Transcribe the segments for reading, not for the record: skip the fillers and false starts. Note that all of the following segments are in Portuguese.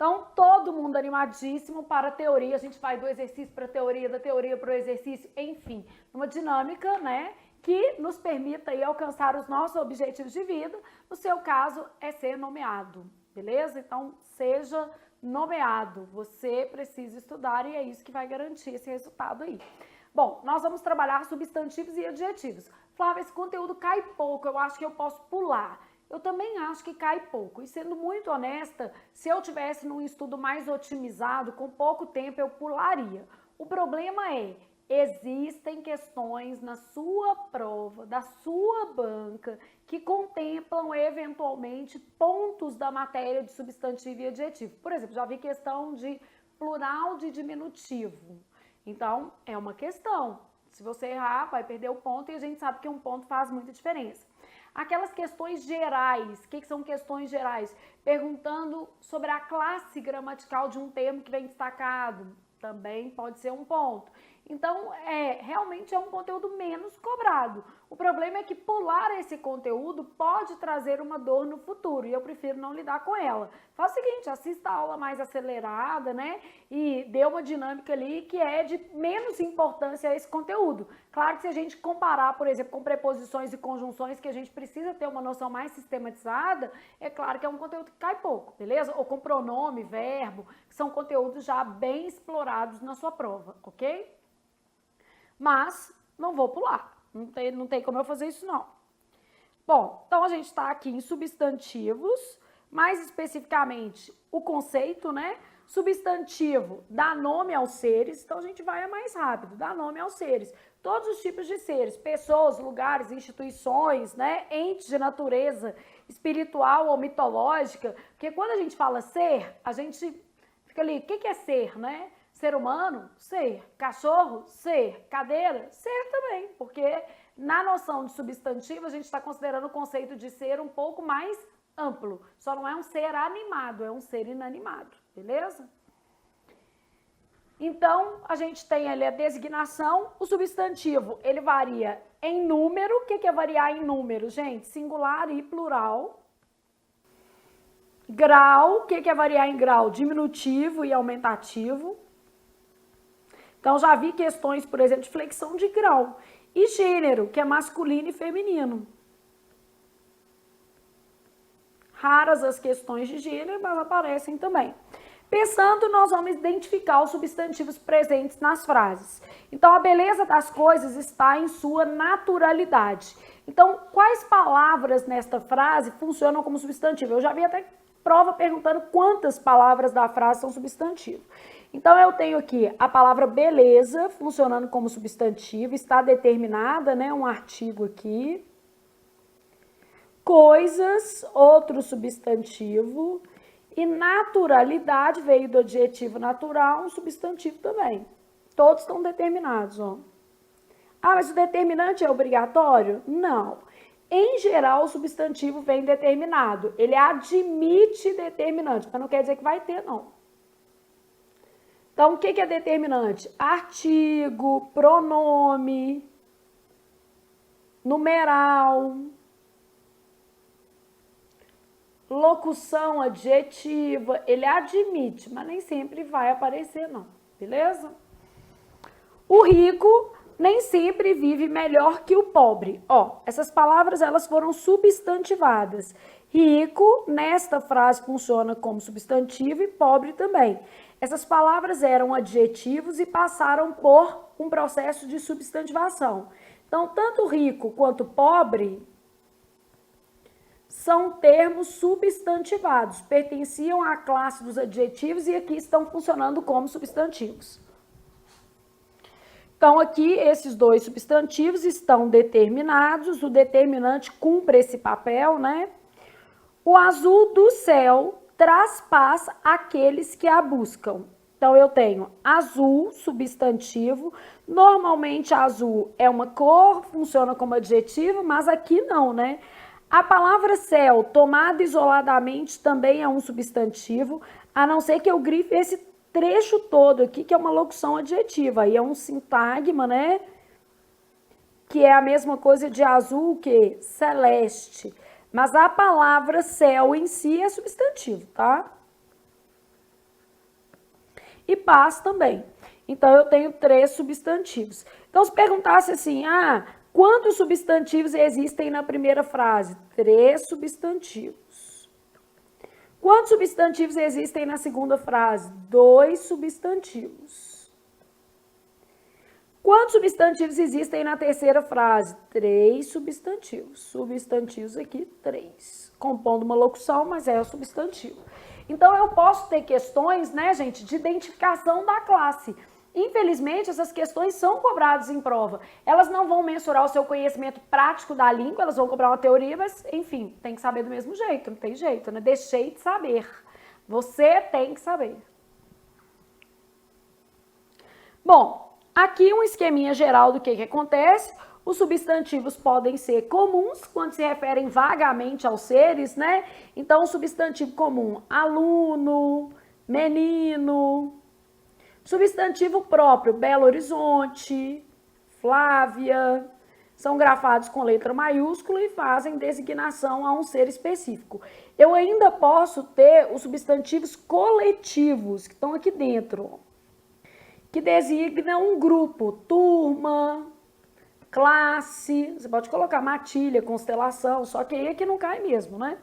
Então, todo mundo animadíssimo para a teoria, a gente vai do exercício para a teoria, da teoria para o exercício, enfim, uma dinâmica, né, que nos permita aí alcançar os nossos objetivos de vida. No seu caso, é ser nomeado, beleza? Então, seja nomeado, você precisa estudar e é isso que vai garantir esse resultado aí. Bom, nós vamos trabalhar substantivos e adjetivos. Flávia, esse conteúdo cai pouco, eu acho que eu posso pular. Eu também acho que cai pouco. E sendo muito honesta, se eu tivesse num estudo mais otimizado, com pouco tempo, eu pularia. O problema é, existem questões na sua prova, da sua banca, que contemplam eventualmente pontos da matéria de substantivo e adjetivo. Por exemplo, já vi questão de plural de diminutivo. Então, é uma questão. Se você errar, vai perder o ponto e a gente sabe que um ponto faz muita diferença. Aquelas questões gerais, o que são questões gerais? Perguntando sobre a classe gramatical de um termo que vem destacado, também pode ser um ponto. Então, realmente é um conteúdo menos cobrado. O problema é que pular esse conteúdo pode trazer uma dor no futuro e eu prefiro não lidar com ela. Faz o seguinte, assista a aula mais acelerada, né? E dê uma dinâmica ali que é de menos importância a esse conteúdo. Claro que se a gente comparar, por exemplo, com preposições e conjunções, que a gente precisa ter uma noção mais sistematizada, é claro que é um conteúdo que cai pouco, beleza? Ou com pronome, verbo, que são conteúdos já bem explorados na sua prova, ok? Mas não vou pular, não tem como eu fazer isso não. Bom, então a gente está aqui em substantivos, mais especificamente o conceito, né? Substantivo dá nome aos seres, então a gente vai mais rápido, dá nome aos seres. Todos os tipos de seres, pessoas, lugares, instituições, né? Entes de natureza espiritual ou mitológica, porque quando a gente fala ser, a gente fica ali, o que é ser, né? Ser humano? Ser. Cachorro? Ser. Cadeira? Ser também, porque na noção de substantivo a gente está considerando o conceito de ser um pouco mais amplo. Só não é um ser animado, é um ser inanimado, beleza? Então, a gente tem ali a designação, o substantivo, ele varia em número. O que é variar em número, gente? Singular e plural. Grau, o que é variar em grau? Diminutivo e aumentativo. Então, já vi questões, por exemplo, de flexão de grau. E gênero, que é masculino e feminino. Raras as questões de gênero, mas aparecem também. Pensando, nós vamos identificar os substantivos presentes nas frases. Então, a beleza das coisas está em sua naturalidade. Então, quais palavras nesta frase funcionam como substantivo? Eu já vi até prova perguntando quantas palavras da frase são substantivo. Então, eu tenho aqui a palavra beleza funcionando como substantivo, está determinada, né? Um artigo aqui. Coisas, outro substantivo. E naturalidade veio do adjetivo natural, um substantivo também. Todos estão determinados, ó. Ah, mas o determinante é obrigatório? Não. Em geral, o substantivo vem determinado. Ele admite determinante, mas não quer dizer que vai ter, não. Então, o que é determinante? Artigo, pronome, numeral, locução adjetiva. Ele admite, mas nem sempre vai aparecer, não. Beleza? O rico nem sempre vive melhor que o pobre. Ó, essas palavras, elas foram substantivadas. Rico, nesta frase, funciona como substantivo e pobre também. Essas palavras eram adjetivos e passaram por um processo de substantivação. Então, tanto rico quanto pobre são termos substantivados, pertenciam à classe dos adjetivos e aqui estão funcionando como substantivos. Então, aqui, esses dois substantivos estão determinados, o determinante cumpre esse papel, né? O azul do céu traz paz àqueles que a buscam. Então, eu tenho azul, substantivo. Normalmente, azul é uma cor, funciona como adjetivo, mas aqui não, né? A palavra céu, tomada isoladamente, também é um substantivo, a não ser que eu grife esse trecho todo aqui, que é uma locução adjetiva. Aí é um sintagma, né? Que é a mesma coisa de azul que celeste. Mas a palavra céu em si é substantivo, tá? e paz também. Então, eu tenho 3 substantivos. Então, se perguntasse assim, quantos substantivos existem na primeira frase? 3 substantivos. Quantos substantivos existem na segunda frase? 2 substantivos. Quantos substantivos existem na terceira frase? 3 substantivos. Substantivos aqui, 3. Compondo uma locução, mas é o substantivo. Então, eu posso ter questões, né, gente, de identificação da classe. Infelizmente, essas questões são cobradas em prova. Elas não vão mensurar o seu conhecimento prático da língua, elas vão cobrar uma teoria, mas, enfim, tem que saber do mesmo jeito, não tem jeito, né? Deixei de saber. Você tem que saber. Bom, aqui um esqueminha geral do que acontece. Os substantivos podem ser comuns, quando se referem vagamente aos seres, né? Então, o substantivo comum, aluno, menino. Substantivo próprio, Belo Horizonte, Flávia, são grafados com letra maiúscula e fazem designação a um ser específico. Eu ainda posso ter os substantivos coletivos, que estão aqui dentro, que designam um grupo, turma, classe, você pode colocar matilha, constelação, só que aí é que não cai mesmo, né?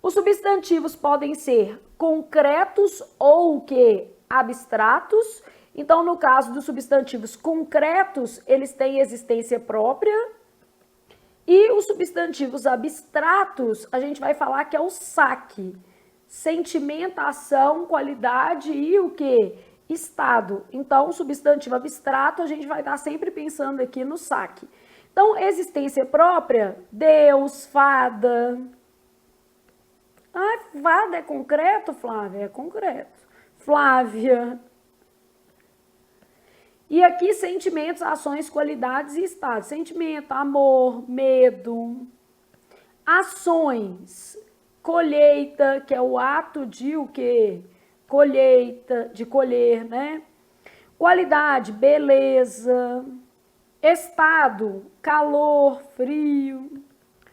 Os substantivos podem ser concretos ou o quê? Abstratos. Então, no caso dos substantivos concretos, eles têm existência própria. E os substantivos abstratos, a gente vai falar que é o saque. Sentimento, ação, qualidade e o quê? Estado. Então, o substantivo abstrato, a gente vai estar sempre pensando aqui no saque. Então, existência própria, Deus, fada. Fada é concreto, Flávia? É concreto. Flávia. E aqui, sentimentos, ações, qualidades e estados. Sentimento, amor, medo. Ações, colheita, que é o ato de o quê? Colheita, de colher, né? Qualidade, beleza. Estado, calor, frio.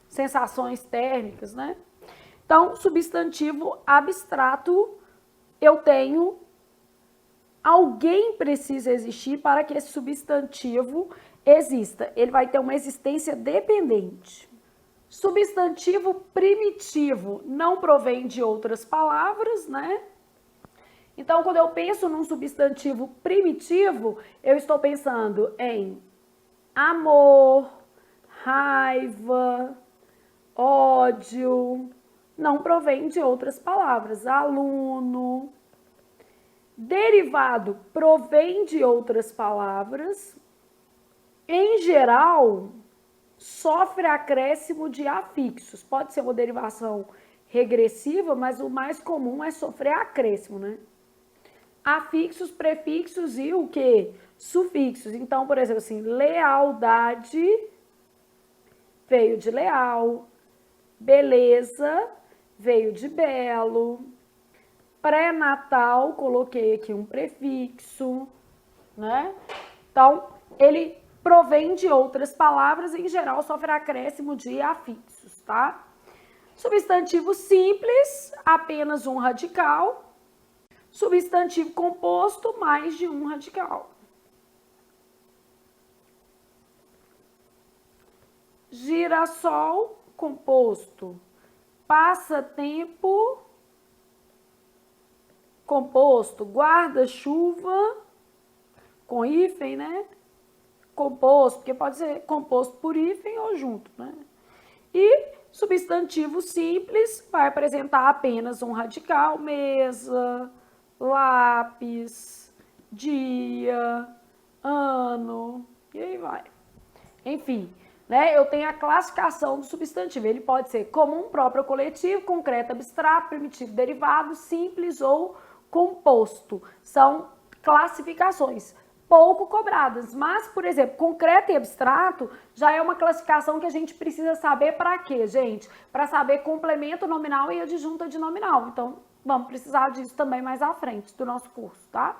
Sensações térmicas, né? Então, substantivo abstrato, eu tenho, alguém precisa existir para que esse substantivo exista. Ele vai ter uma existência dependente. Substantivo primitivo não provém de outras palavras, né? Então, quando eu penso num substantivo primitivo, eu estou pensando em amor, raiva, ódio, não provém de outras palavras. Aluno. Derivado provém de outras palavras. Em geral, sofre acréscimo de afixos. Pode ser uma derivação regressiva, mas o mais comum é sofrer acréscimo, né? Afixos, prefixos e o quê? Sufixos. Então, por exemplo, assim, lealdade veio de leal, beleza veio de belo, pré-natal, coloquei aqui um prefixo, né? Então, ele provém de outras palavras, em geral, sofre acréscimo de afixos, tá? Substantivo simples, apenas um radical. Substantivo composto, mais de um radical. Girassol, composto. Passatempo, composto. Guarda-chuva, com hífen, né? Composto, porque pode ser composto por hífen ou junto, né? E substantivo simples vai apresentar apenas um radical, mesa, lápis, dia, ano, e aí vai. Enfim, né, eu tenho a classificação do substantivo. Ele pode ser comum, próprio ou coletivo, concreto, abstrato, primitivo, derivado, simples ou composto. São classificações pouco cobradas, mas, por exemplo, concreto e abstrato já é uma classificação que a gente precisa saber para quê, gente? Para saber complemento nominal e adjunta de nominal. Então, vamos precisar disso também mais à frente do nosso curso, tá?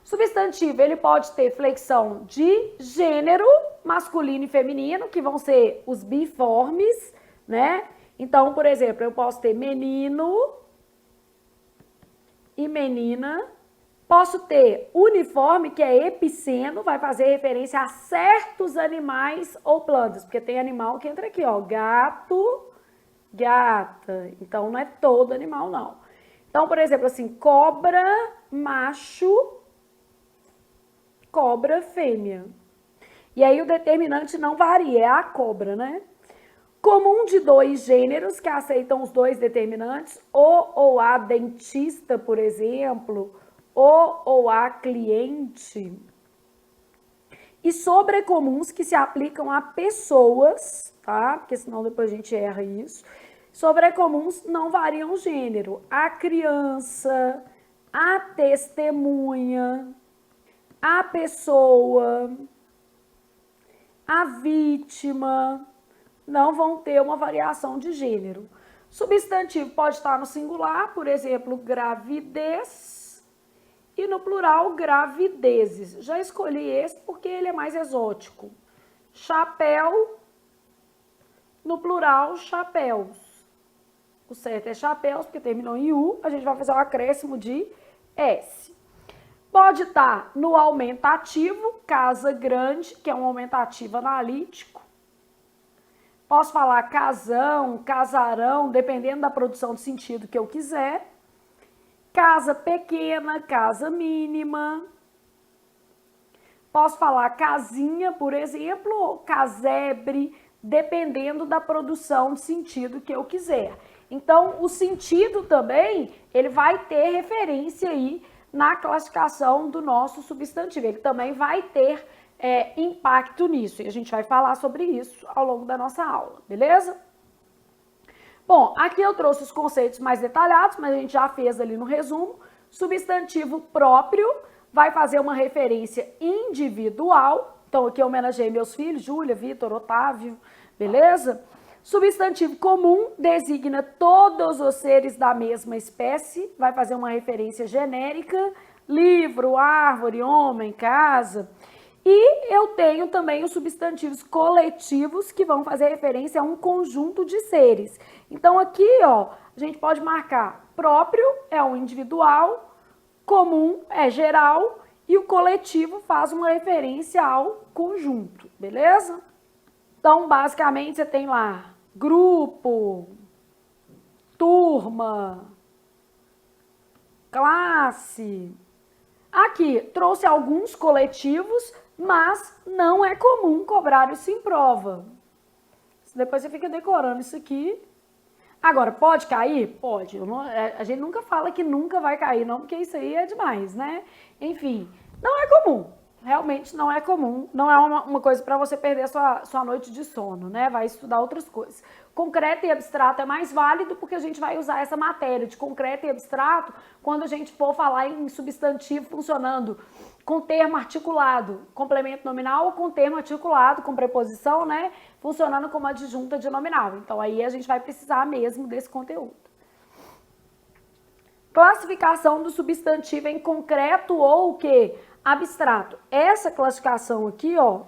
Substantivo, ele pode ter flexão de gênero, masculino e feminino, que vão ser os biformes, né? Então, por exemplo, eu posso ter menino e menina, Posso ter uniforme, que é epiceno, vai fazer referência a certos animais ou plantas, porque tem animal que entra aqui, ó, gato, gata. Então, não é todo animal, não. Então, por exemplo, assim, cobra, macho, cobra, fêmea. E aí o determinante não varia, é a cobra, né? Comum de dois gêneros que aceitam os dois determinantes, o ou a dentista, por exemplo, o ou a cliente. E sobrecomuns que se aplicam a pessoas, tá? Porque senão depois a gente erra isso. Sobrecomuns não variam o gênero. A criança, a testemunha, a pessoa, a vítima, não vão ter uma variação de gênero. Substantivo pode estar no singular, por exemplo, gravidez, e no plural, gravidezes. Já escolhi esse porque ele é mais exótico. Chapéu, no plural, chapéus. O certo é chapéus, porque terminou em U, a gente vai fazer o acréscimo de S. Pode estar no aumentativo, casa grande, que é um aumentativo analítico. Posso falar casão, casarão, dependendo da produção de sentido que eu quiser. Casa pequena, casa mínima. Posso falar casinha, por exemplo, ou casebre, dependendo da produção de sentido que eu quiser. Então, o sentido também, ele vai ter referência aí na classificação do nosso substantivo. Ele também vai ter impacto nisso. E a gente vai falar sobre isso ao longo da nossa aula, beleza? Bom, aqui eu trouxe os conceitos mais detalhados, mas a gente já fez ali no resumo. Substantivo próprio vai fazer uma referência individual. Então, aqui eu homenageei meus filhos, Júlia, Vitor, Otávio, beleza? Substantivo comum designa todos os seres da mesma espécie, vai fazer uma referência genérica, livro, árvore, homem, casa. E eu tenho também os substantivos coletivos que vão fazer referência a um conjunto de seres. Então aqui, ó, a gente pode marcar próprio é o individual, comum é geral e o coletivo faz uma referência ao conjunto, beleza? Então, basicamente, você tem lá grupo, turma, classe. Aqui, trouxe alguns coletivos, mas não é comum cobrar isso em prova. Depois você fica decorando isso aqui. Agora, pode cair? Pode. A gente nunca fala que nunca vai cair, não, porque isso aí é demais, né? Enfim, não é comum. Realmente não é comum. Não é uma coisa para você perder sua noite de sono, né? Vai estudar outras coisas. Concreto e abstrato é mais válido porque a gente vai usar essa matéria de concreto e abstrato quando a gente for falar em substantivo funcionando com termo articulado, complemento nominal ou com termo articulado, com preposição, né? Funcionando como adjunta de nominal. Então, aí a gente vai precisar mesmo desse conteúdo. Classificação do substantivo em concreto ou o quê? Abstrato. Essa classificação aqui, ó,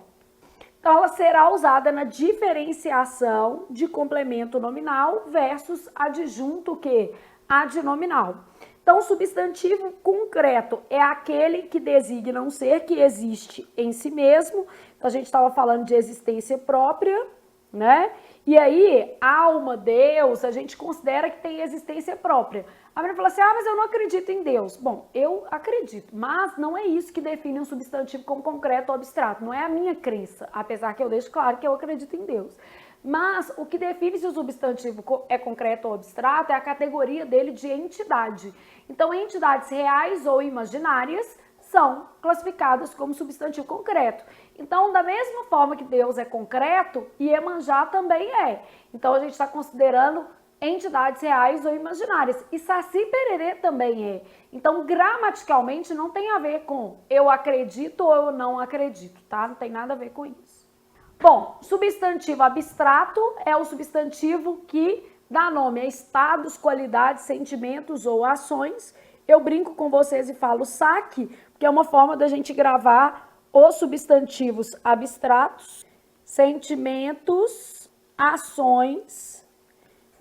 então ela será usada na diferenciação de complemento nominal versus adjunto, o quê? Adnominal. Então, o substantivo concreto é aquele que designa um ser que existe em si mesmo. Então, a gente estava falando de existência própria, né? E aí, alma, Deus, a gente considera que tem existência própria. A menina fala assim, mas eu não acredito em Deus. Bom, eu acredito, mas não é isso que define um substantivo como concreto ou abstrato. Não é a minha crença, apesar que eu deixo claro que eu acredito em Deus. Mas o que define se o substantivo é concreto ou abstrato é a categoria dele de entidade. Então, entidades reais ou imaginárias são classificadas como substantivo concreto. Então, da mesma forma que Deus é concreto, Iemanjá também é. Então, a gente está considerando entidades reais ou imaginárias. E Saci Pererê também é. Então, gramaticalmente, não tem a ver com eu acredito ou eu não acredito, tá? Não tem nada a ver com isso. Bom, substantivo abstrato é o substantivo que dá nome a estados, qualidades, sentimentos ou ações. Eu brinco com vocês e falo saque, porque é uma forma da gente gravar os substantivos abstratos, sentimentos, ações,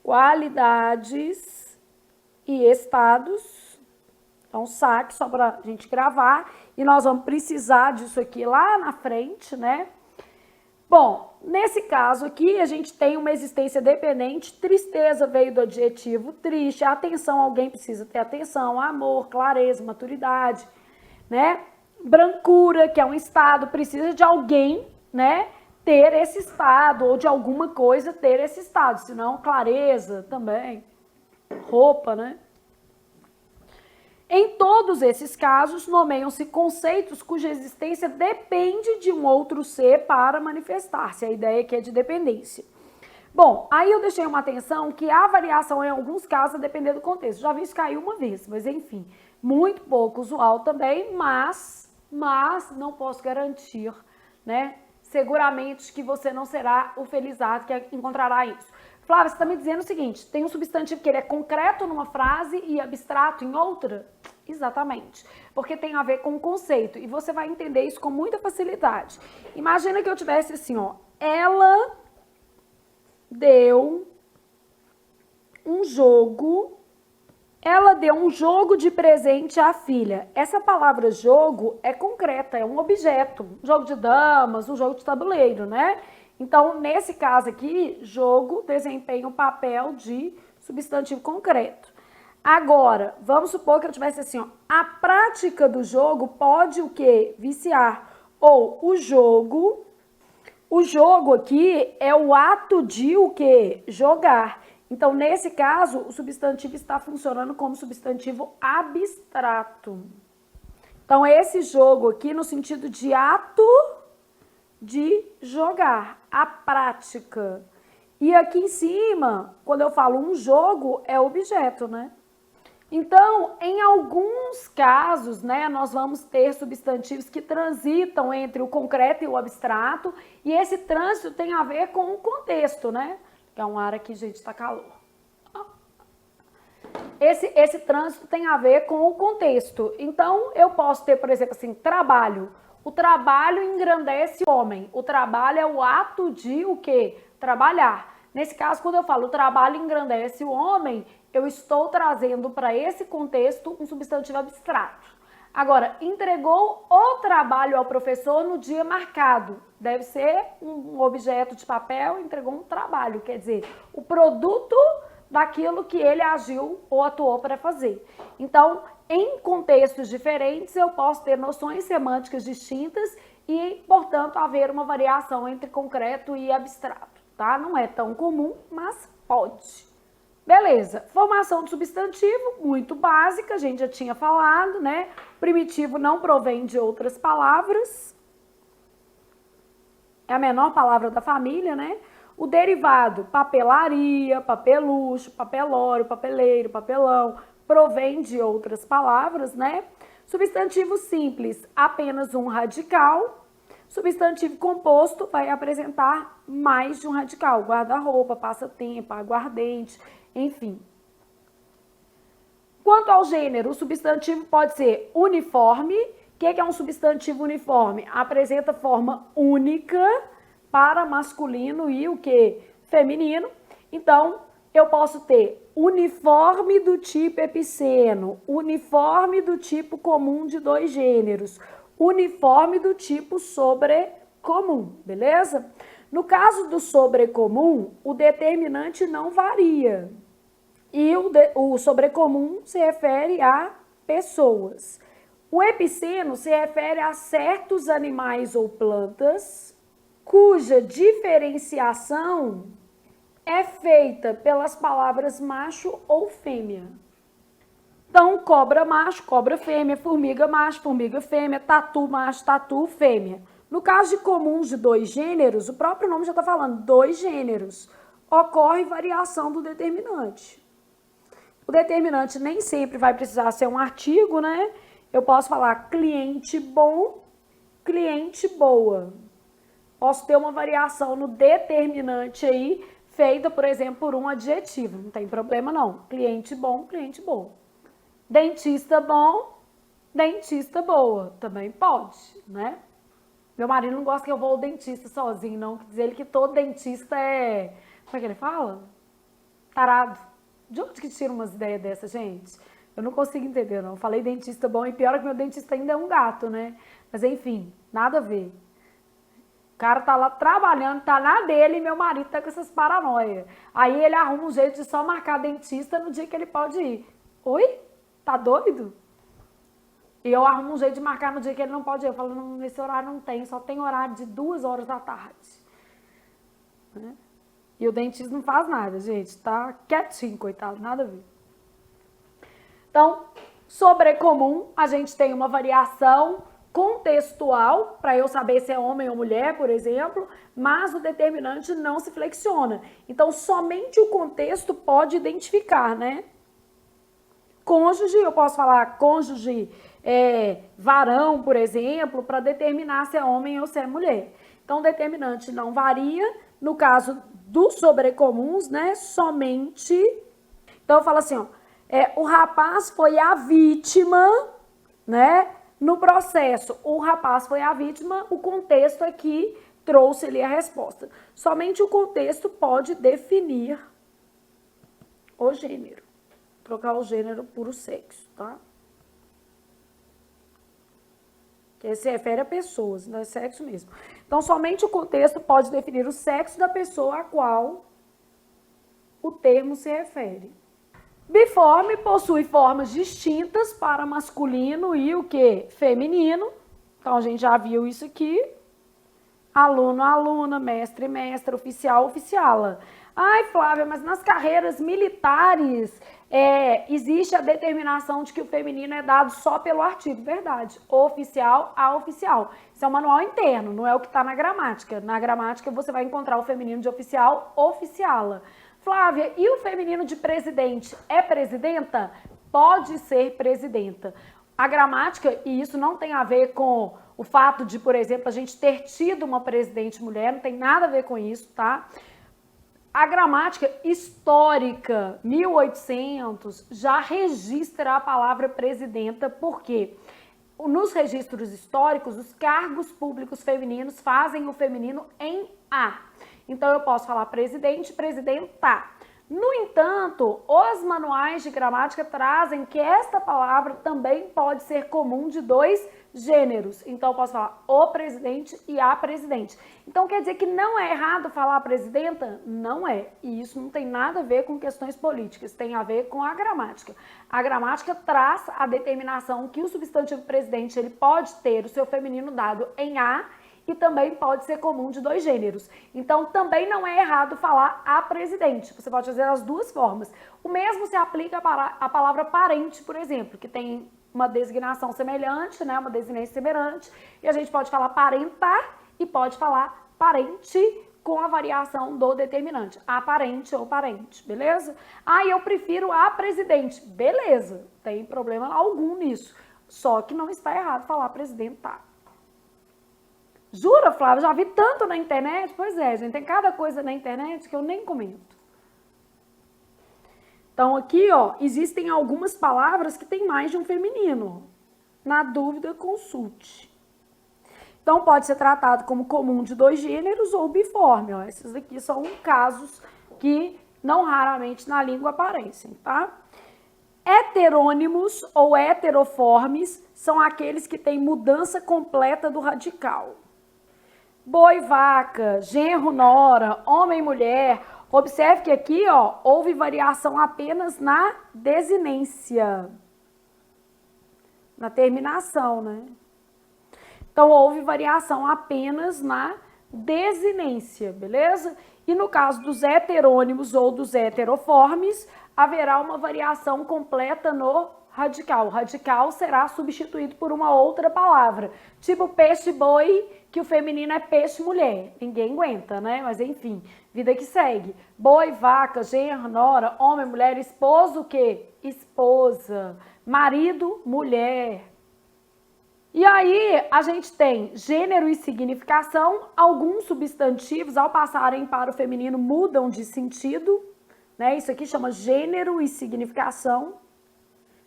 qualidades e estados. Então, saque, só para a gente gravar, e nós vamos precisar disso aqui lá na frente, né? Bom, nesse caso aqui, a gente tem uma existência dependente, tristeza veio do adjetivo triste, atenção, alguém precisa ter atenção, amor, clareza, maturidade, né? Brancura, que é um estado, precisa de alguém, né, ter esse estado, ou de alguma coisa ter esse estado, senão clareza também, roupa, né? Em todos esses casos, nomeiam-se conceitos cuja existência depende de um outro ser para manifestar-se. A ideia aqui é de dependência. Bom, aí eu deixei uma atenção que a variação em alguns casos a depender do contexto. Já vi isso cair uma vez, mas enfim, muito pouco usual também, mas não posso garantir, né? Seguramente que você não será o felizardo que encontrará isso. Flávia, você está me dizendo o seguinte, tem um substantivo que ele é concreto numa frase e abstrato em outra? Exatamente, porque tem a ver com o conceito e você vai entender isso com muita facilidade. Imagina que eu tivesse assim, ó, ela deu um jogo de presente à filha. Essa palavra jogo é concreta, é um objeto, um jogo de damas, um jogo de tabuleiro, né? Então, nesse caso aqui, jogo desempenha o papel de substantivo concreto. Agora, vamos supor que eu tivesse assim, ó, a prática do jogo pode o quê? Viciar. Ou o jogo aqui é o ato de o quê? Jogar. Então, nesse caso, o substantivo está funcionando como substantivo abstrato. Então, esse jogo aqui no sentido de ato de jogar, a prática. E aqui em cima, quando eu falo um jogo, é objeto, né? Então, em alguns casos, né, nós vamos ter substantivos que transitam entre o concreto e o abstrato, e esse trânsito tem a ver com o contexto, né? Que é um ar aqui, gente, tá calor. Esse trânsito tem a ver com o contexto. Então, eu posso ter, por exemplo, assim, trabalho. O trabalho engrandece o homem. O trabalho é o ato de o quê? Trabalhar. Nesse caso, quando eu falo o trabalho engrandece o homem, eu estou trazendo para esse contexto um substantivo abstrato. Agora, entregou o trabalho ao professor no dia marcado. Deve ser um objeto de papel, entregou um trabalho, quer dizer, o produto daquilo que ele agiu ou atuou para fazer. Então, em contextos diferentes, eu posso ter noções semânticas distintas e, portanto, haver uma variação entre concreto e abstrato, tá? Não é tão comum, mas pode. Beleza, formação de substantivo, muito básica, a gente já tinha falado, né? Primitivo não provém de outras palavras. É a menor palavra da família, né? O derivado, papelaria, papelucho, papelório, papeleiro, papelão, provém de outras palavras, né? Substantivo simples, apenas um radical. Substantivo composto vai apresentar mais de um radical, guarda-roupa, passatempo, aguardente, enfim. Quanto ao gênero, o substantivo pode ser uniforme. O que é um substantivo uniforme? Apresenta forma única para masculino e o que? Feminino. Então, eu posso ter uniforme do tipo epiceno, uniforme do tipo comum de dois gêneros, uniforme do tipo sobrecomum, beleza? No caso do sobrecomum, o determinante não varia. E o sobrecomum se refere a pessoas. O epiceno se refere a certos animais ou plantas cuja diferenciação é feita pelas palavras macho ou fêmea. Então, cobra macho, cobra fêmea, formiga macho, formiga fêmea, tatu macho, tatu fêmea. No caso de comuns de dois gêneros, o próprio nome já está falando, dois gêneros, ocorre variação do determinante. O determinante nem sempre vai precisar ser um artigo, né? Eu posso falar cliente bom, cliente boa. Posso ter uma variação no determinante aí, feita, por exemplo, por um adjetivo. Não tem problema não. Cliente bom, cliente bom. Dentista bom, dentista boa. Também pode, né? Meu marido não gosta que eu vou ao dentista sozinho, não. Diz ele que todo dentista é... Como é que ele fala? Tarado. De onde que tira umas ideias dessa, gente? Eu não consigo entender, não. Eu falei dentista bom e pior é que meu dentista ainda é um gato, né? Mas enfim, nada a ver. O cara tá lá trabalhando, tá na dele e meu marido tá com essas paranoias. Aí ele arruma um jeito de só marcar dentista no dia que ele pode ir. Oi? Tá doido? E eu arrumo um jeito de marcar no dia que ele não pode ir. Eu falo, não, nesse horário não tem, só tem horário de 2 horas da tarde. Né? E o dentista não faz nada, gente. Tá quietinho, coitado, nada a ver. Então, sobrecomum, a gente tem uma variação contextual, para eu saber se é homem ou mulher, por exemplo, mas o determinante não se flexiona. Então, somente o contexto pode identificar, né? Cônjuge, eu posso falar cônjuge varão, por exemplo, para determinar se é homem ou se é mulher. Então, o determinante não varia. No caso dos sobrecomuns, né? Somente. Então, eu falo assim, ó, o rapaz foi a vítima, né? No processo, o rapaz foi a vítima, o contexto aqui trouxe ali a resposta. Somente o contexto pode definir o gênero. Trocar o gênero por o sexo, tá? Que se refere a pessoas, não é sexo mesmo. Então, somente o contexto pode definir o sexo da pessoa a qual o termo se refere. Biforme possui formas distintas para masculino e o que? Feminino. Então, a gente já viu isso aqui. Aluno, aluna, mestre, mestra, oficial, oficiala. Ai, Flávia, mas nas carreiras militares existe a determinação de que o feminino é dado só pelo artigo. Verdade. Oficial a oficial. Isso é um manual interno, não é o que está na gramática. Na gramática você vai encontrar o feminino de oficial, oficiala. Flávia, e o feminino de presidente é presidenta? Pode ser presidenta. A gramática, e isso não tem a ver com o fato de, por exemplo, a gente ter tido uma presidente mulher, não tem nada a ver com isso, tá? A gramática histórica, 1800, já registra a palavra presidenta, porque nos registros históricos, os cargos públicos femininos fazem o feminino em A. Então, eu posso falar presidente, presidenta. No entanto, os manuais de gramática trazem que esta palavra também pode ser comum de 2 gêneros. Então, eu posso falar o presidente e a presidente. Então, quer dizer que não é errado falar presidenta? Não é. E isso não tem nada a ver com questões políticas, tem a ver com a gramática. A gramática traz a determinação que o substantivo presidente ele pode ter o seu feminino dado em A, e também pode ser comum de 2 gêneros. Então, também não é errado falar a presidente. Você pode fazer as 2 formas. O mesmo se aplica para a palavra parente, por exemplo, que tem uma designação semelhante, né? Uma desinência semelhante. E a gente pode falar parentar e pode falar parente com a variação do determinante. A parente ou parente, beleza? Ah, eu prefiro a presidente. Beleza, tem problema algum nisso. Só que não está errado falar presidenta. Jura, Flávia? Já vi tanto na internet? Pois é, gente, tem cada coisa na internet que eu nem comento. Então, aqui, ó, existem algumas palavras que tem mais de um feminino. Na dúvida, consulte. Então, pode ser tratado como comum de 2 gêneros ou biforme, ó. Esses aqui são casos que não raramente na língua aparecem, tá? Heterônimos ou heteroformes são aqueles que têm mudança completa do radical. Boi, vaca, genro, nora, homem, mulher. Observe que aqui, ó, houve variação apenas na desinência, na terminação, né? Então, houve variação apenas na desinência, beleza? E no caso dos heterônimos ou dos heteroformes, haverá uma variação completa no radical. O radical será substituído por uma outra palavra, tipo peixe-boi, que o feminino é peixe-mulher. Ninguém aguenta, né? Mas enfim, vida que segue. Boi, vaca, genro, nora, homem, mulher, esposo, o quê? Esposa. Marido, mulher. E aí, a gente tem gênero e significação. Alguns substantivos, ao passarem para o feminino, mudam de sentido, né? Isso aqui chama gênero e significação.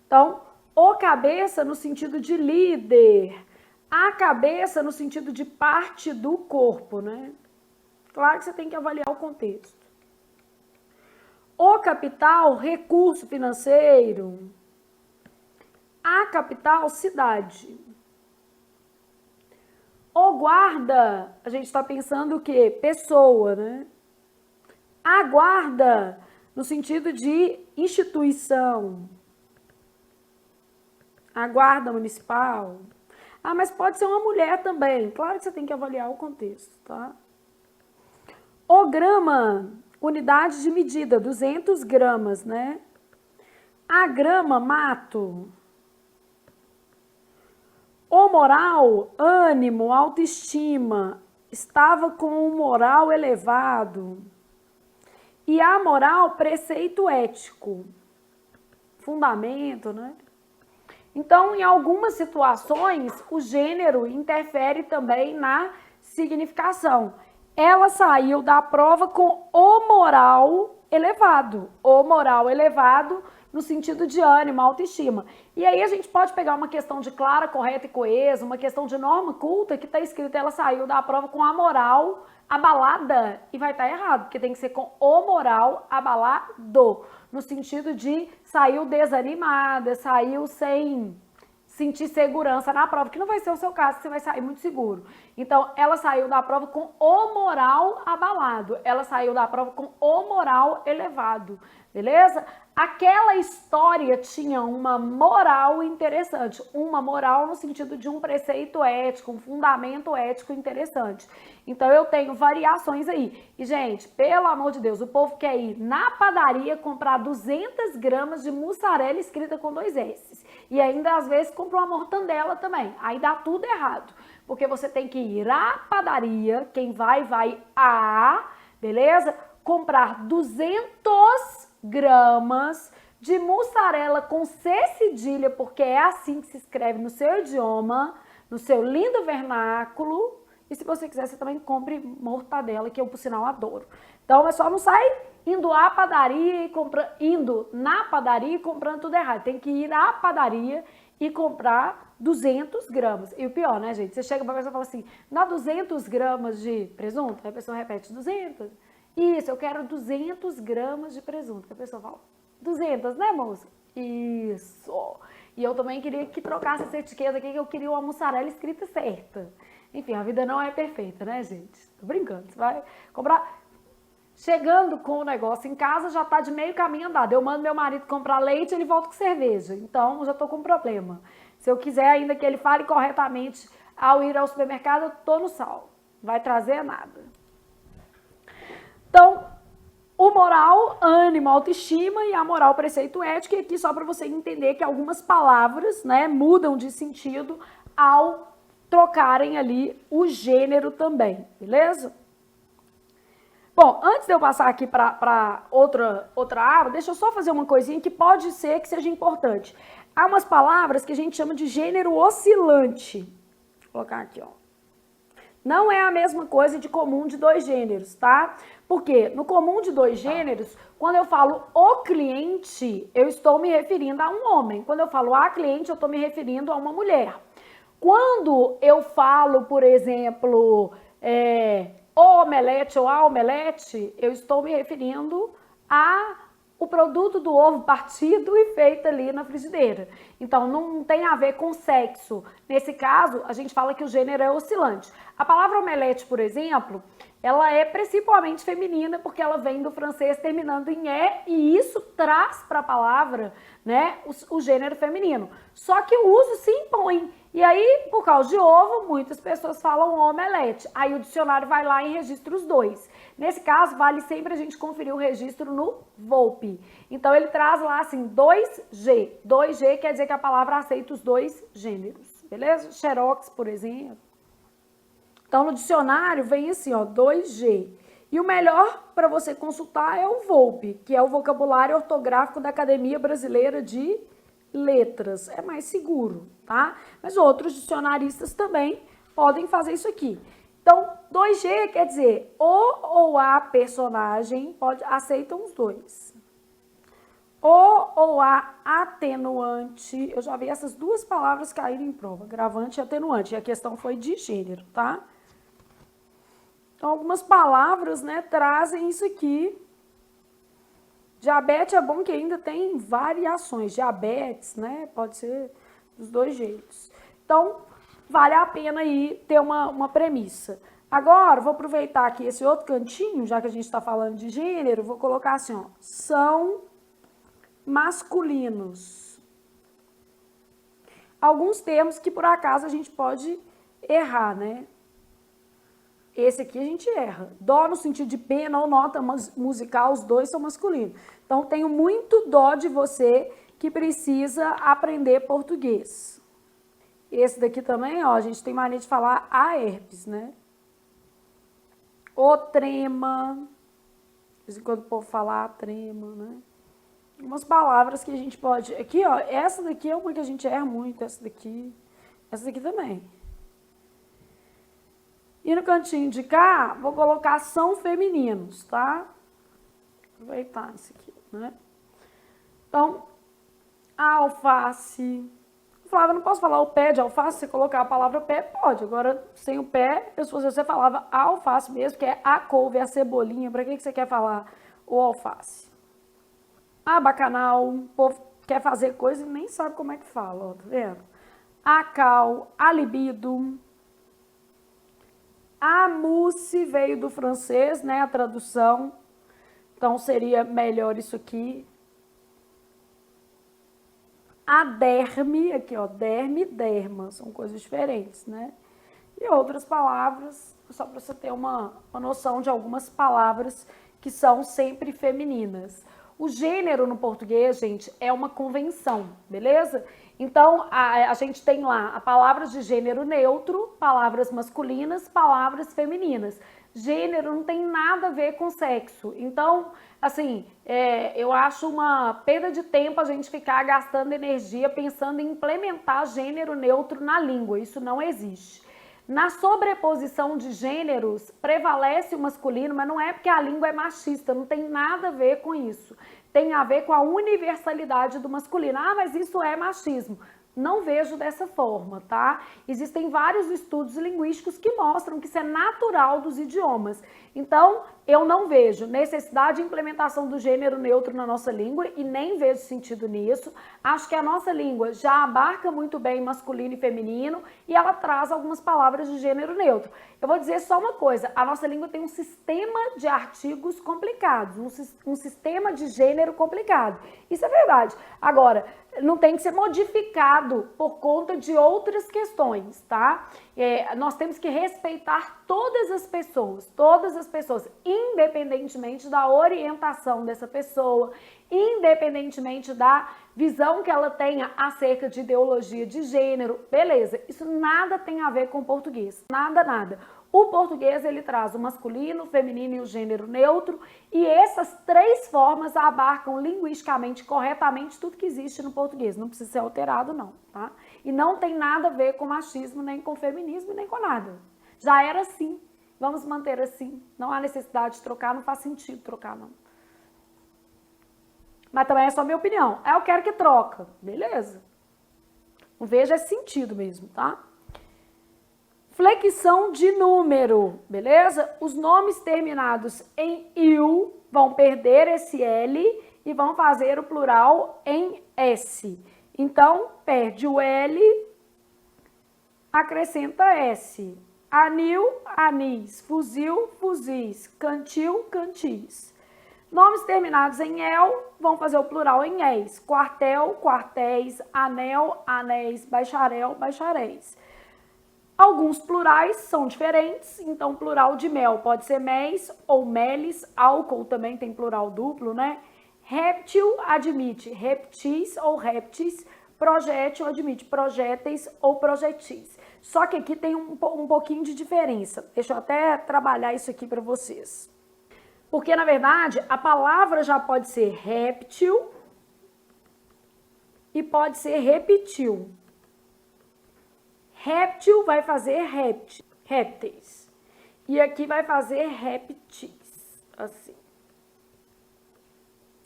Então, o cabeça no sentido de líder, a cabeça no sentido de parte do corpo, né? Claro que você tem que avaliar o contexto. O capital, recurso financeiro. capital, cidade. O guarda, a gente está pensando o quê? Pessoa, né? A guarda, no sentido de instituição. A guarda municipal. Ah, mas pode ser uma mulher também. Claro que você tem que avaliar o contexto, tá? O grama, unidade de medida, 200 gramas, né? A grama, mato. O moral, ânimo, autoestima, estava com um moral elevado. E a moral, preceito ético, fundamento, né? Então, em algumas situações, o gênero interfere também na significação. Ela saiu da prova com o moral elevado. O moral elevado no sentido de ânimo, autoestima. E aí a gente pode pegar uma questão de clara, correta e coesa, uma questão de norma culta que está escrito, ela saiu da prova com a moral abalada, e vai estar errado, porque tem que ser com o moral abalado, no sentido de saiu desanimada, saiu sem sentir segurança na prova, que não vai ser o seu caso, você vai sair muito seguro. Então, ela saiu da prova com o moral abalado, ela saiu da prova com o moral elevado, beleza? Aquela história tinha uma moral interessante, uma moral no sentido de um preceito ético, um fundamento ético interessante. Então, eu tenho variações aí. E, gente, pelo amor de Deus, o povo quer ir na padaria comprar 200 gramas de mussarela escrita com 2 S's. E ainda, às vezes, compra uma mortandela também. Aí dá tudo errado. Porque você tem que ir à padaria, quem vai beleza? Comprar 200 gramas de mussarela com C cedilha, porque é assim que se escreve no seu idioma, no seu lindo vernáculo. E se você quiser, você também compre mortadela, que eu, por sinal, adoro. Então, é só não sair indo à padaria e indo na padaria e comprando tudo errado. Tem que ir à padaria e comprar 200 gramas. E o pior, né, gente? Você chega pra pessoa e fala assim, dá 200 gramas de presunto? Aí a pessoa repete, 200? Isso, eu quero 200 gramas de presunto. Aí a pessoa fala, 200, né, moça? Isso. E eu também queria que trocasse essa etiqueta aqui, que eu queria uma mussarela escrita certa. Enfim, a vida não é perfeita, né, gente? Tô brincando. Você vai comprar... Chegando com o negócio em casa, já tá de meio caminho andado. Eu mando meu marido comprar leite, ele volta com cerveja. Então, já tô com um problema. Se eu quiser ainda que ele fale corretamente ao ir ao supermercado, eu tô no sal. Não vai trazer nada. Então, o moral, ânimo, autoestima e a moral, preceito ético. E aqui só para você entender que algumas palavras, né, mudam de sentido ao trocarem ali o gênero também, beleza? Bom, antes de eu passar aqui para outra aba, deixa eu só fazer uma coisinha que pode ser que seja importante. Há umas palavras que a gente chama de gênero oscilante. Vou colocar aqui, ó. Não é a mesma coisa de comum de 2 gêneros, tá? Porque no comum de 2 gêneros, quando eu falo o cliente, eu estou me referindo a um homem. Quando eu falo a cliente, eu estou me referindo a uma mulher. Quando eu falo, por exemplo, o omelete ou a omelete, eu estou me referindo o produto do ovo partido e feito ali na frigideira. Então, não tem a ver com sexo. Nesse caso, a gente fala que o gênero é oscilante. A palavra omelete, por exemplo, ela é principalmente feminina porque ela vem do francês terminando em "é", e isso traz para a palavra, né, o gênero feminino. Só que o uso se impõe. E aí, por causa de ovo, muitas pessoas falam omelete. Aí o dicionário vai lá e registra os 2. Nesse caso, vale sempre a gente conferir o registro no Volpe. Então, ele traz lá assim, 2G. 2G quer dizer que a palavra aceita os 2 gêneros, beleza? Xerox, por exemplo. Então, no dicionário vem assim, ó, 2G. E o melhor para você consultar é o Volpe, que é o vocabulário ortográfico da Academia Brasileira de Letras. É mais seguro, tá? Mas outros dicionaristas também podem fazer isso aqui. Então, 2G quer dizer o ou a personagem, aceitam os 2. O ou a atenuante, eu já vi essas 2 palavras caírem em prova, agravante e atenuante, e a questão foi de gênero, tá? Então, algumas palavras, né, trazem isso aqui. Diabetes é bom que ainda tem variações. Diabetes, né, pode ser dos dois jeitos. Então, vale a pena aí ter uma premissa. Agora, vou aproveitar aqui esse outro cantinho, já que a gente está falando de gênero, vou colocar assim, ó, são masculinos. Alguns termos que por acaso a gente pode errar, né? Esse aqui a gente erra. Dó no sentido de pena ou nota musical, os dois são masculinos. Então, tenho muito dó de você que precisa aprender português. Esse daqui também, ó, a gente tem mania de falar a herpes, né? O trema. De vez em quando o povo fala a trema, né? Umas palavras que a gente pode... Aqui, ó, essa daqui é uma que a gente erra muito, essa daqui também. E no cantinho de cá, vou colocar são femininos, tá? Aproveitar isso aqui, né? Então, a alface. Flávia, não posso falar o pé de alface? Se colocar a palavra pé, pode. Agora, sem o pé, se você falava a alface mesmo, que é a couve, a cebolinha. Para que você quer falar o alface? A bacanal, o povo quer fazer coisa e nem sabe como é que fala, ó, tá vendo? A cal, a libido. A mousse veio do francês, né, a tradução. Então, seria melhor isso aqui. A derme, aqui ó, derme e derma, são coisas diferentes, né? E outras palavras, só para você ter uma noção de algumas palavras que são sempre femininas. O gênero no português, gente, é uma convenção, beleza? Então, a gente tem lá a palavras de gênero neutro, palavras masculinas, palavras femininas. Gênero não tem nada a ver com sexo. Então, assim, eu acho uma perda de tempo a gente ficar gastando energia pensando em implementar gênero neutro na língua. Isso não existe. Na sobreposição de gêneros, prevalece o masculino, mas não é porque a língua é machista, não tem nada a ver com isso. Tem a ver com a universalidade do masculino. Ah, mas isso é machismo. Não vejo dessa forma, tá? Existem vários estudos linguísticos que mostram que isso é natural dos idiomas. Então, eu não vejo necessidade de implementação do gênero neutro na nossa língua e nem vejo sentido nisso. Acho que a nossa língua já abarca muito bem masculino e feminino e ela traz algumas palavras de gênero neutro. Eu vou dizer só uma coisa, a nossa língua tem um sistema de artigos complicados, um sistema de gênero complicado. Isso é verdade. Agora, não tem que ser modificado por conta de outras questões, tá? Nós temos que respeitar todas as pessoas, independentemente da orientação dessa pessoa, independentemente da visão que ela tenha acerca de ideologia de gênero, beleza, isso nada tem a ver com o português, nada. O português, ele traz o masculino, o feminino e o gênero neutro, e essas três formas abarcam linguisticamente, corretamente, tudo que existe no português. Não precisa ser alterado, não, tá? E não tem nada a ver com machismo, nem com feminismo, nem com nada. Já era assim, vamos manter assim. Não há necessidade de trocar, não faz sentido trocar, não. Mas também é só minha opinião. Eu quero que troca, beleza. Não vejo esse sentido mesmo, tá? Flexão de número, beleza? Os nomes terminados em -il vão perder esse L e vão fazer o plural em S. Então, perde o L, acrescenta S. Anil, anis. Fuzil, fuzis. Cantil, cantis. Nomes terminados em el vão fazer o plural em es. Quartel, quartéis. Anel, anéis. Bacharel, bacharéis. Alguns plurais são diferentes, então plural de mel pode ser méis ou meles, álcool também tem plural duplo, né? Réptil admite reptis ou répteis, projétil admite projéteis ou projetis. Só que aqui tem um pouquinho de diferença. Deixa eu até trabalhar isso aqui para vocês. Porque, na verdade, a palavra já pode ser réptil e pode ser repetil. Réptil vai fazer répteis. E aqui vai fazer répteis. Assim.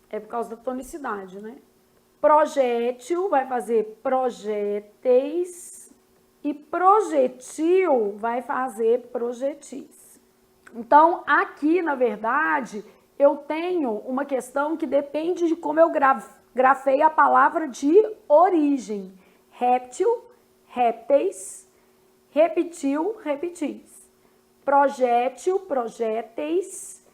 É por causa da tonicidade, né? Projétil vai fazer projéteis. E projetil vai fazer projetis. Então, aqui, na verdade, eu tenho uma questão que depende de como eu grafei a palavra de origem. réptil, répteis, repetiu, repetis, projétil, projéteis,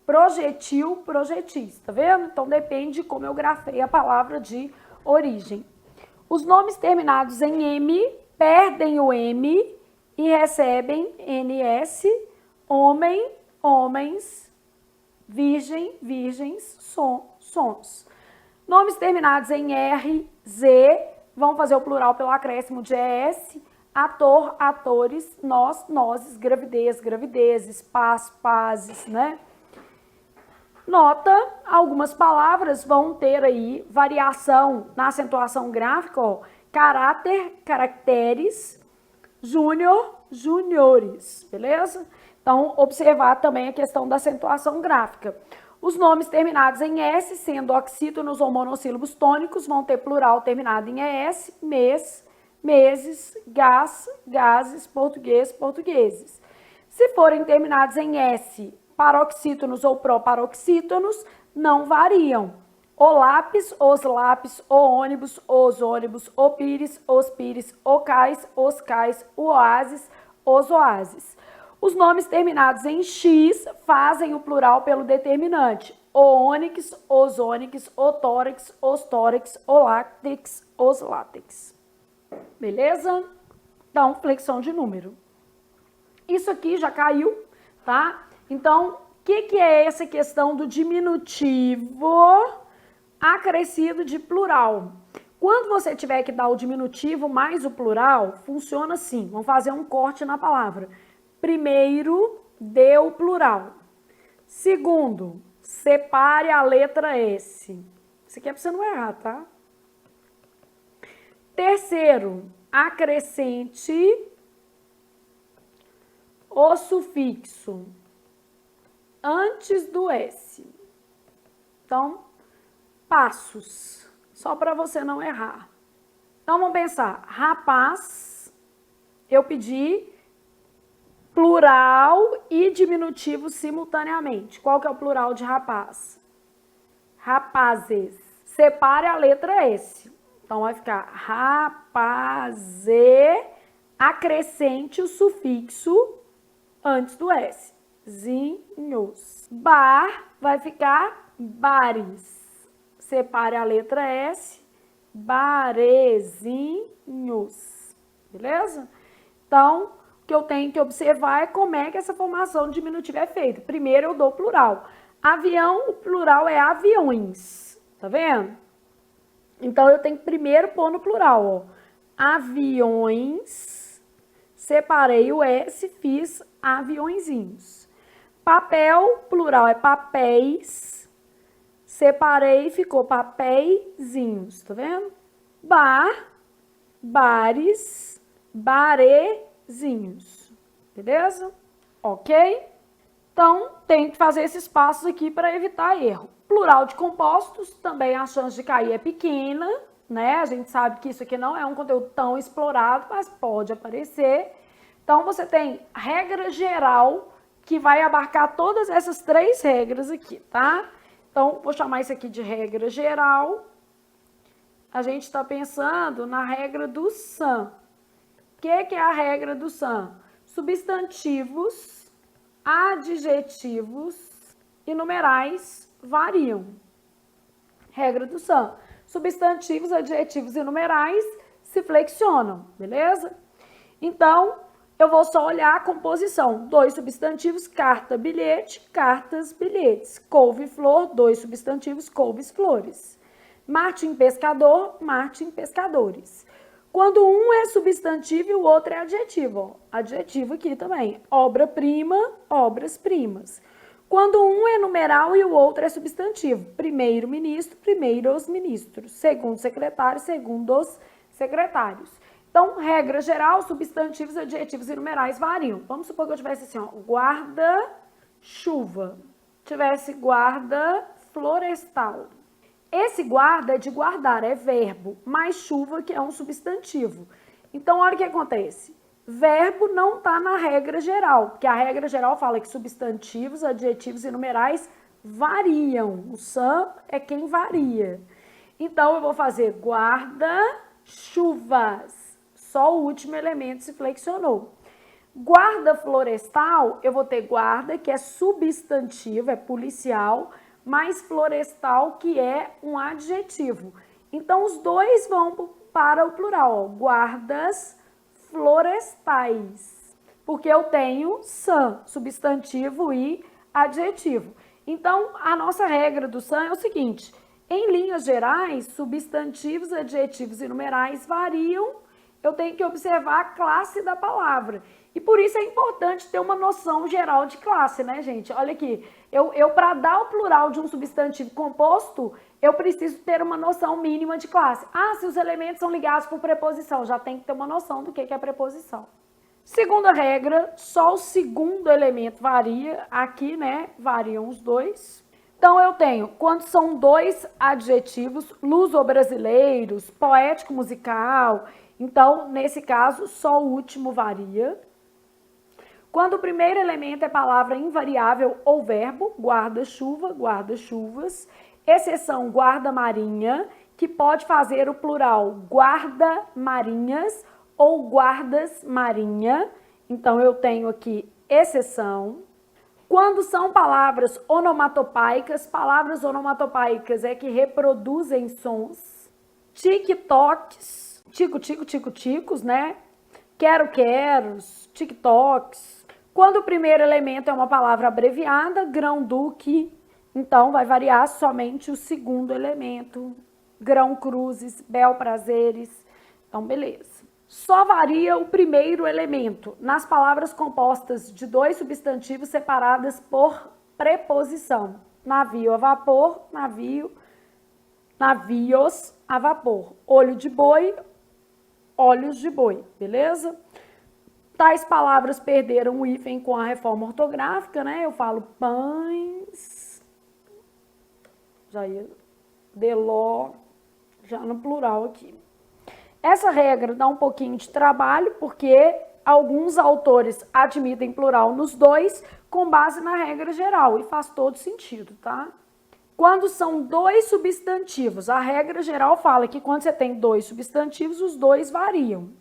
projetil, projetis, tá vendo? Então depende de como eu grafei a palavra de origem. Os nomes terminados em M perdem o M e recebem NS, homem, homens, virgem, virgens, sons. Nomes terminados em R, Z, vão fazer o plural pelo acréscimo de ES, ator, atores, nós, nozes, gravidez, gravidezes, paz, pazes, né? Nota, algumas palavras vão ter aí variação na acentuação gráfica, ó, caráter, caracteres, júnior, juniores, beleza? Então, observar também a questão da acentuação gráfica. Os nomes terminados em S, sendo oxítonos ou monossílabos tônicos, vão ter plural terminado em ES, mês, meses, gás, gases, português, portugueses. Se forem terminados em S, paroxítonos ou proparoxítonos, não variam. O lápis, os lápis, o ônibus, o pires, os pires, o cais, os cais, o oásis, os oásis. Os nomes terminados em X fazem o plural pelo determinante. O ônix, os ônix, o tórax, os tórax, o látex, os látex. Beleza? Então, flexão de número. Isso aqui já caiu, tá? Então, o que é essa questão do diminutivo acrescido de plural? Quando você tiver que dar o diminutivo mais o plural, funciona assim. Vamos fazer um corte na palavra. Primeiro, dê o plural. Segundo, separe a letra S. Isso aqui é para você não errar, tá? Terceiro, acrescente o sufixo antes do S. Então, passos, só para você não errar. Então, vamos pensar. Rapaz, eu pedi plural e diminutivo simultaneamente. Qual que é o plural de rapaz? Rapazes. Separe a letra S. Então, vai ficar rapaze, acrescente o sufixo antes do S. Zinhos. Bar vai ficar bares. Separe a letra S. Barezinhos. Beleza? Então, o que eu tenho que observar é como é que essa formação diminutiva é feita. Primeiro, eu dou plural. Avião, o plural é aviões. Tá vendo? Então, eu tenho que primeiro pôr no plural, ó. Aviões, separei o S, fiz aviõezinhos. Papel, plural é papéis, separei, ficou papeizinhos, tá vendo? Bar, bares, barezinhos, beleza? Ok? Então, tem que fazer esses passos aqui para evitar erro. Plural de compostos, também a chance de cair é pequena, né? A gente sabe que isso aqui não é um conteúdo tão explorado, mas pode aparecer. Então, você tem regra geral, que vai abarcar todas essas três regras aqui, tá? Então, vou chamar isso aqui de regra geral. A gente está pensando na regra do SAM. O que é a regra do SAM? Substantivos, adjetivos e numerais variam. Regra do SAM. Substantivos, adjetivos e numerais se flexionam, beleza? Então, eu vou só olhar a composição. 2 substantivos, carta, bilhete, cartas, bilhetes. Couve, flor, 2 substantivos, couves, flores. Martim, pescador, Martim, pescadores. Quando um é substantivo e o outro é adjetivo. Ó. Adjetivo aqui também. Obra-prima, obras-primas. Quando um é numeral e o outro é substantivo. Primeiro-ministro, primeiros ministros. Segundo secretário, segundos secretários. Então, regra geral, substantivos, adjetivos e numerais variam. Vamos supor que eu tivesse assim, ó, guarda-chuva. Tivesse guarda florestal. Esse guarda é de guardar, é verbo, mais chuva, que é um substantivo. Então, olha o que acontece. Verbo não está na regra geral, porque a regra geral fala que substantivos, adjetivos e numerais variam. O SAM é quem varia. Então, eu vou fazer guarda chuvas. Só o último elemento se flexionou. Guarda florestal, eu vou ter guarda, que é substantivo, é policial, mais florestal, que é um adjetivo. Então, os dois vão para o plural, ó, guardas florestais, porque eu tenho san, substantivo e adjetivo. Então, a nossa regra do san é o seguinte: em linhas gerais, substantivos, adjetivos e numerais variam, eu tenho que observar a classe da palavra. E por isso é importante ter uma noção geral de classe, né, gente? Olha aqui, eu para dar o plural de um substantivo composto, eu preciso ter uma noção mínima de classe. Ah, se os elementos são ligados por preposição, já tem que ter uma noção do que é preposição. Segunda regra, só o segundo elemento varia. Aqui, né, variam os dois. Então, eu tenho, quando são dois adjetivos, luso-brasileiros, poético-musical. Então, nesse caso, só o último varia. Quando o primeiro elemento é palavra invariável ou verbo, guarda-chuva, guarda-chuvas. Exceção, guarda-marinha, que pode fazer o plural guarda-marinhas ou guardas-marinha. Então, eu tenho aqui exceção. Quando são palavras onomatopaicas é que reproduzem sons. TikToks, tico-tico-tico-ticos, né? Quero-queros, TikToks. Quando o primeiro elemento é uma palavra abreviada, grão-duque, então vai variar somente o segundo elemento. Grão-cruzes, bel-prazeres, então beleza. Só varia o primeiro elemento nas palavras compostas de dois substantivos separadas por preposição. Navio a vapor, navio, navios a vapor. Olho de boi, olhos de boi, beleza? Tais palavras perderam o hífen com a reforma ortográfica, né? Eu falo pães, já ia, deló, já no plural aqui. Essa regra dá um pouquinho de trabalho, porque alguns autores admitem plural nos dois com base na regra geral, e faz todo sentido, tá? Quando são dois substantivos, a regra geral fala que quando você tem dois substantivos, os dois variam.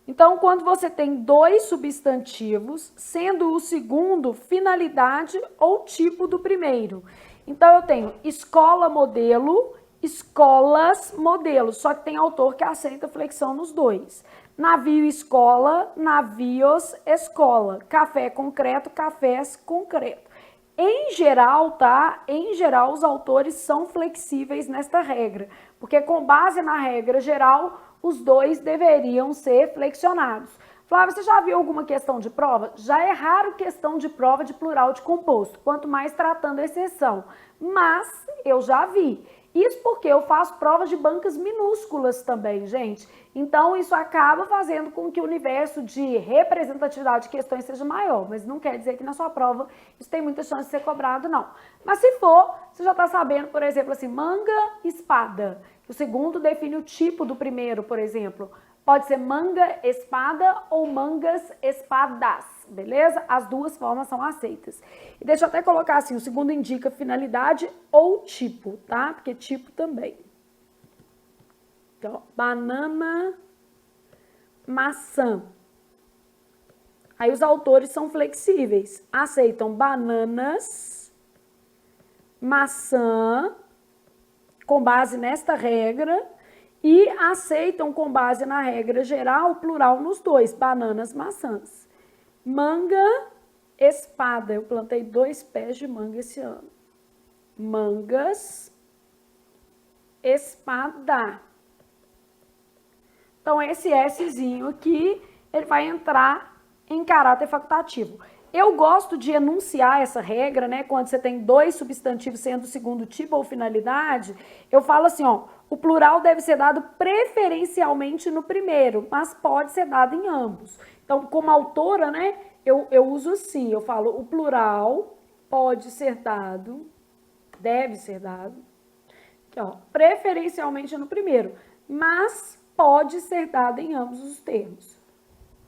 Então, quando você tem dois substantivos, sendo o segundo finalidade ou tipo do primeiro. Então, eu tenho escola modelo, escolas modelo, só que tem autor que aceita flexão nos dois. Navio escola, navios escola. Café concreto, cafés concreto. Em geral, tá? Em geral, os autores são flexíveis nesta regra, porque com base na regra geral, os dois deveriam ser flexionados. Flávia, você já viu alguma questão de prova? Já é raro questão de prova de plural de composto, quanto mais tratando a exceção. Mas eu já vi. Isso porque eu faço provas de bancas minúsculas também, gente. Então, isso acaba fazendo com que o universo de representatividade de questões seja maior. Mas não quer dizer que na sua prova isso tem muita chance de ser cobrado, não. Mas se for, você já está sabendo, por exemplo, assim, manga, espada. O segundo define o tipo do primeiro, por exemplo. Pode ser manga, espada ou mangas, espadas, beleza? As duas formas são aceitas. E deixa eu até colocar assim, o segundo indica finalidade ou tipo, tá? Porque tipo também. Então, banana, maçã. Aí os autores são flexíveis, aceitam bananas, maçã, com base nesta regra, e aceitam com base na regra geral, plural nos dois, bananas, maçãs. Manga, espada. Eu plantei 2 pés de manga esse ano. Mangas, espada. Então, esse Szinho aqui, ele vai entrar em caráter facultativo. Eu gosto de enunciar essa regra, né? Quando você tem 2 substantivos sendo o segundo tipo ou finalidade, eu falo assim, ó, o plural deve ser dado preferencialmente no primeiro, mas pode ser dado em ambos. Então, como autora, né, eu uso assim, eu falo, o plural pode ser dado, deve ser dado, aqui, ó, preferencialmente no primeiro, mas pode ser dado em ambos os termos.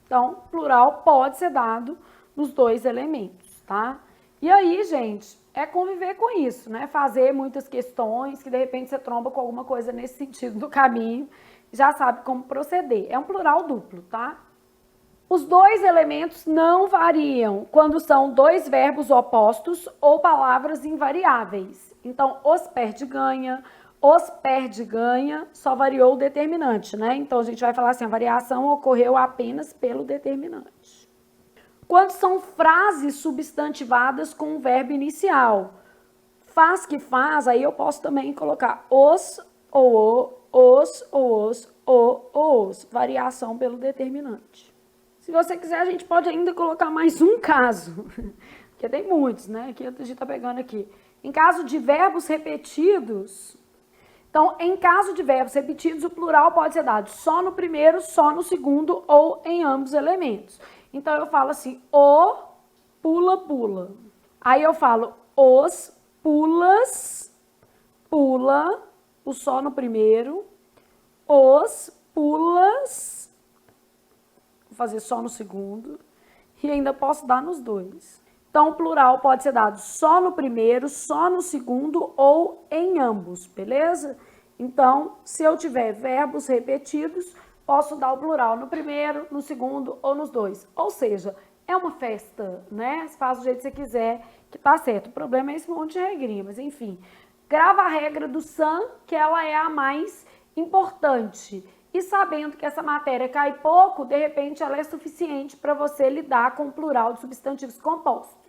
Então, plural pode ser dado nos 2 elementos, tá? E aí, gente, é conviver com isso, né? Fazer muitas questões, que de repente você tromba com alguma coisa nesse sentido no caminho, já sabe como proceder. É um plural duplo, tá? Os dois elementos não variam quando são dois verbos opostos ou palavras invariáveis. Então, os perde, ganha, só variou o determinante, né? Então, a gente vai falar assim, a variação ocorreu apenas pelo determinante. Quando são frases substantivadas com o verbo inicial, faz que faz, aí eu posso também colocar os ou os, variação pelo determinante. Se você quiser, a gente pode ainda colocar mais um caso, porque tem muitos, né? Aqui a gente está pegando aqui. Em caso de verbos repetidos, então, em caso de verbos repetidos, o plural pode ser dado só no primeiro, só no segundo ou em ambos os elementos. Então, eu falo assim, o pula, pula. Aí eu falo os pulas, pula, o só no primeiro, os pulas, vou fazer só no segundo, e ainda posso dar nos dois. Então, o plural pode ser dado só no primeiro, só no segundo ou em ambos, beleza? Então, se eu tiver verbos repetidos, posso dar o plural no primeiro, no segundo ou nos dois. Ou seja, é uma festa, né? Você faz do jeito que você quiser, que tá certo. O problema é esse monte de regrinha, mas enfim. Grava a regra do SAM, que ela é a mais importante. E sabendo que essa matéria cai pouco, de repente ela é suficiente para você lidar com o plural de substantivos compostos.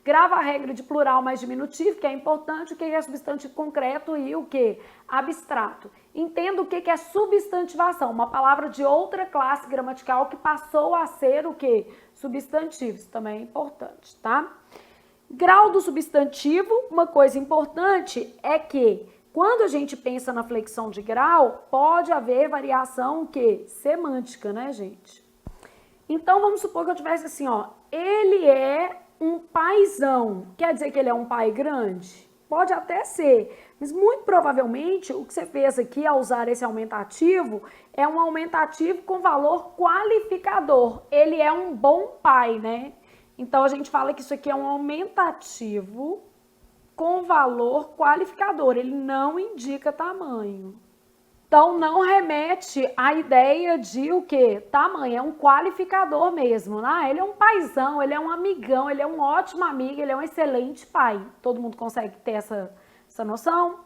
Grava a regra de plural mais diminutivo, que é importante, o que é substantivo concreto e o que? Abstrato. Entenda o que é substantivação, uma palavra de outra classe gramatical que passou a ser o que? Substantivo, isso também é importante, tá? Grau do substantivo, uma coisa importante é que quando a gente pensa na flexão de grau, pode haver variação o quê? Semântica, né, gente? Então, vamos supor que eu tivesse assim, ó, ele é um paizão. Quer dizer que ele é um pai grande? Pode até ser, mas muito provavelmente o que você fez aqui ao usar esse aumentativo é um aumentativo com valor qualificador. Ele é um bom pai, né? Então, a gente fala que isso aqui é um aumentativo com valor qualificador, ele não indica tamanho. Então, não remete à ideia de o quê? Tamanho, é um qualificador mesmo. Ah, ele é um paizão, ele é um amigão, ele é um ótimo amigo, ele é um excelente pai. Todo mundo consegue ter essa noção?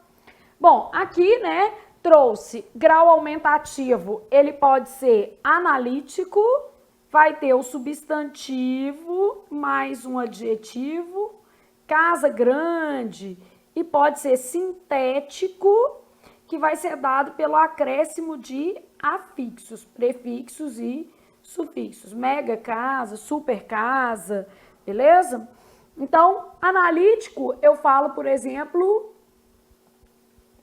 Bom, aqui, né, trouxe grau aumentativo, ele pode ser analítico, vai ter o substantivo mais um adjetivo, casa grande, e pode ser sintético, que vai ser dado pelo acréscimo de afixos, prefixos e sufixos. Mega casa, super casa, beleza? Então, analítico, eu falo, por exemplo,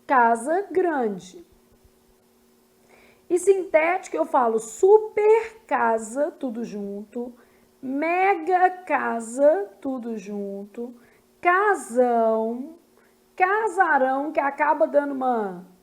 casa grande. E sintético, eu falo super casa, tudo junto, mega casa, tudo junto, casão, casarão, que acaba dando uma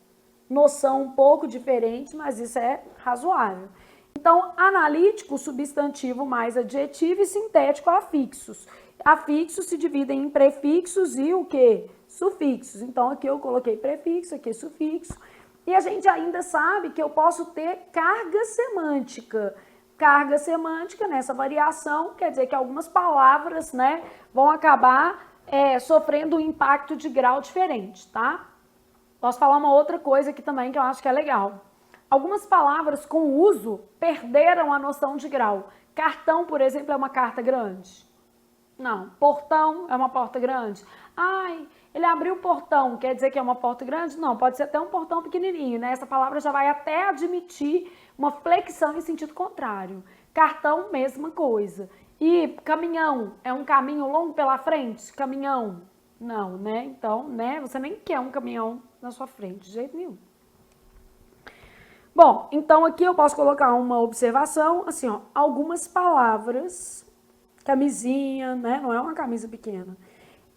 noção um pouco diferente, mas isso é razoável. Então, analítico, substantivo mais adjetivo e sintético, afixos. Afixos se dividem em prefixos e o quê? Sufixos. Então, aqui eu coloquei prefixo, aqui sufixo. E a gente ainda sabe que eu posso ter carga semântica. Carga semântica, nessa variação, quer dizer que algumas palavras, né, vão acabar sofrendo um impacto de grau diferente, tá? Posso falar uma outra coisa aqui também que eu acho que é legal. Algumas palavras com uso perderam a noção de grau. Cartão, por exemplo, é uma carta grande? Não. Portão é uma porta grande? Ai, ele abriu o portão, quer dizer que é uma porta grande? Não, pode ser até um portão pequenininho, né? Essa palavra já vai até admitir uma flexão em sentido contrário. Cartão, mesma coisa. E caminhão, é um caminho longo pela frente? Caminhão? Não, né? Então, né? Você nem quer um caminhão na sua frente, de jeito nenhum. Bom, então aqui eu posso colocar uma observação, assim, ó, algumas palavras, camisinha, né? Não é uma camisa pequena.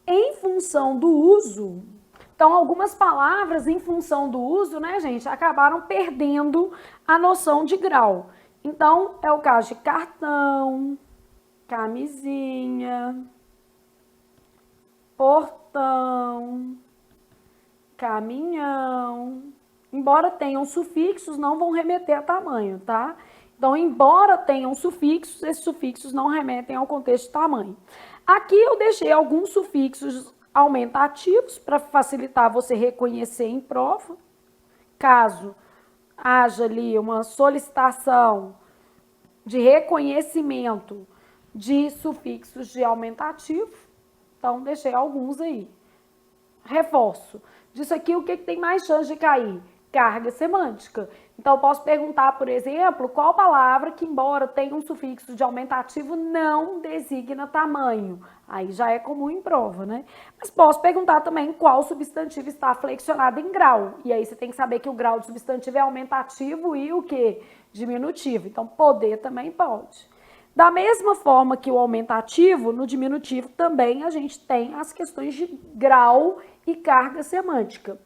Em função do uso, então algumas palavras em função do uso, né, gente, acabaram perdendo a noção de grau. Então, é o caso de cartão, camisinha, portão, caminhão. Embora tenham sufixos, não vão remeter a tamanho, tá? Então, embora tenham sufixos, esses sufixos não remetem ao contexto de tamanho. Aqui eu deixei alguns sufixos aumentativos para facilitar você reconhecer em prova. Caso haja ali uma solicitação de reconhecimento de sufixos de aumentativo, então deixei alguns aí. Reforço. Disso aqui, o que tem mais chance de cair? Carga semântica. Então, eu posso perguntar, por exemplo, qual palavra que, embora tenha um sufixo de aumentativo, não designa tamanho. Aí já é comum em prova, né? Mas posso perguntar também qual substantivo está flexionado em grau. E aí você tem que saber que o grau de substantivo é aumentativo e o quê? Diminutivo. Então, poder também pode. Da mesma forma que o aumentativo, no diminutivo também a gente tem as questões de grau e carga semântica.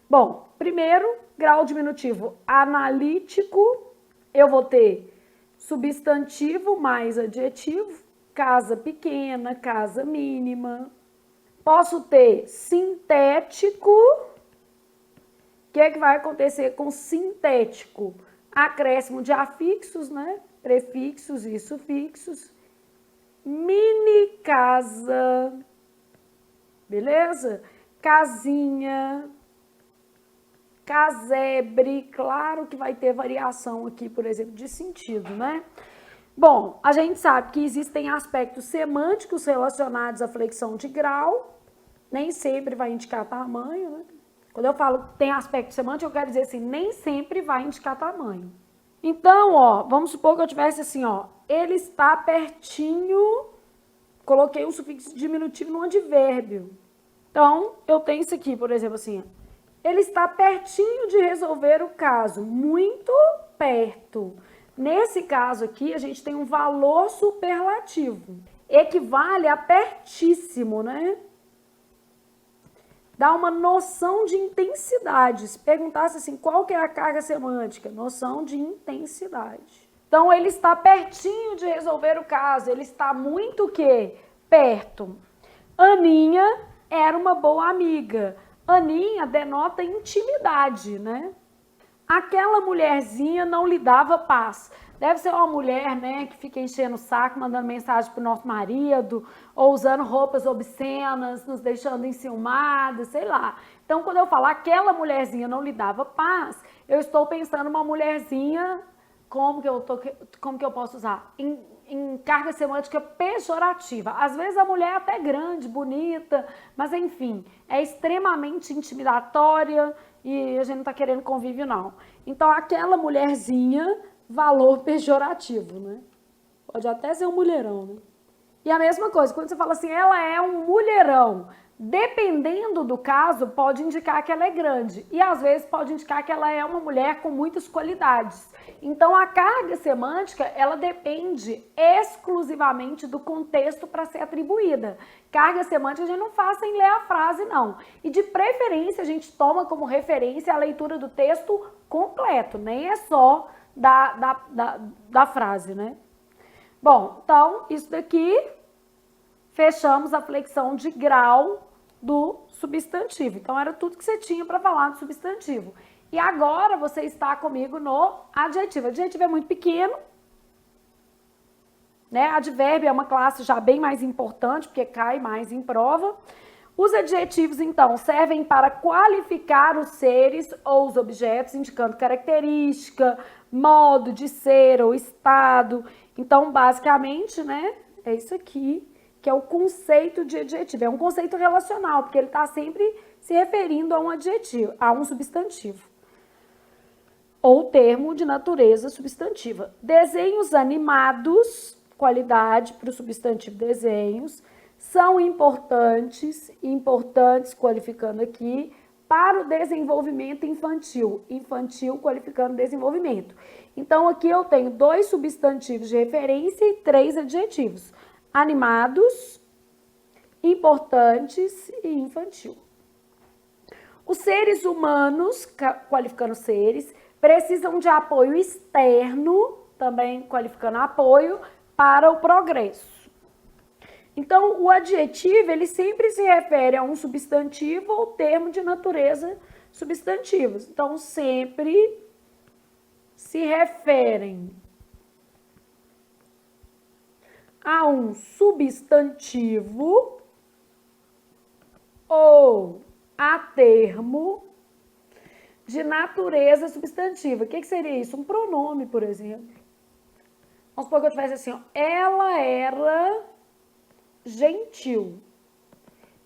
Bom, primeiro, grau diminutivo analítico, eu vou ter substantivo mais adjetivo, casa pequena, casa mínima. Posso ter sintético. O que é que vai acontecer com sintético? Acréscimo de afixos, né? Prefixos e sufixos. Mini casa, beleza? Casinha, casebre, claro que vai ter variação aqui, por exemplo, de sentido, né? Bom, a gente sabe que existem aspectos semânticos relacionados à flexão de grau, nem sempre vai indicar tamanho, né? Quando eu falo tem aspecto semântico, eu quero dizer assim, nem sempre vai indicar tamanho. Então, ó, vamos supor que eu tivesse assim, ó, ele está pertinho, coloquei um sufixo diminutivo no advérbio. Então, eu tenho isso aqui, por exemplo, assim, ele está pertinho de resolver o caso, muito perto. Nesse caso aqui, a gente tem um valor superlativo, equivale a pertíssimo, né? Dá uma noção de intensidade. Se perguntasse assim, qual que é a carga semântica? Noção de intensidade. Então, ele está pertinho de resolver o caso. Ele está muito o quê? Perto. Aninha era uma boa amiga. Aninha denota intimidade, né? Aquela mulherzinha não lhe dava paz. Deve ser uma mulher, né, que fica enchendo o saco, mandando mensagem pro nosso marido, ou usando roupas obscenas, nos deixando enciumados, sei lá. Então, quando eu falo aquela mulherzinha não lhe dava paz, eu estou pensando uma mulherzinha, como que eu posso usar? Em carga semântica pejorativa. Às vezes a mulher é até grande, bonita, mas enfim, é extremamente intimidatória e a gente não tá querendo convívio, não. Então, aquela mulherzinha, valor pejorativo, né? Pode até ser um mulherão, né? E a mesma coisa, quando você fala assim, ela é um mulherão, dependendo do caso, pode indicar que ela é grande. E às vezes pode indicar que ela é uma mulher com muitas qualidades. Então, a carga semântica, ela depende exclusivamente do contexto para ser atribuída. Carga semântica a gente não faz sem ler a frase, não. E de preferência, a gente toma como referência a leitura do texto completo, nem é só da frase, né? Bom, então, isso daqui, fechamos a flexão de grau do substantivo. Então, era tudo que você tinha para falar do substantivo. E agora você está comigo no adjetivo. Adjetivo é muito pequeno, né? Advérbio é uma classe já bem mais importante, porque cai mais em prova. Os adjetivos, então, servem para qualificar os seres ou os objetos, indicando característica, modo de ser ou estado. Então, basicamente, né, é isso aqui, que é o conceito de adjetivo. É um conceito relacional, porque ele está sempre se referindo a um adjetivo, a um substantivo. Ou termo de natureza substantiva. Desenhos animados, qualidade para o substantivo desenhos, são importantes qualificando aqui, para o desenvolvimento infantil. Infantil qualificando desenvolvimento. Então, aqui eu tenho 2 substantivos de referência e 3 adjetivos. Animados, importantes e infantil. Os seres humanos, qualificando seres, precisam de apoio externo, também qualificando apoio, para o progresso. Então, o adjetivo, ele sempre se refere a um substantivo ou termo de natureza substantivos. Então, sempre se referem a um substantivo ou a termo de natureza substantiva. O que seria isso? Um pronome, por exemplo. Vamos supor que eu tivesse assim, ó, ela era gentil.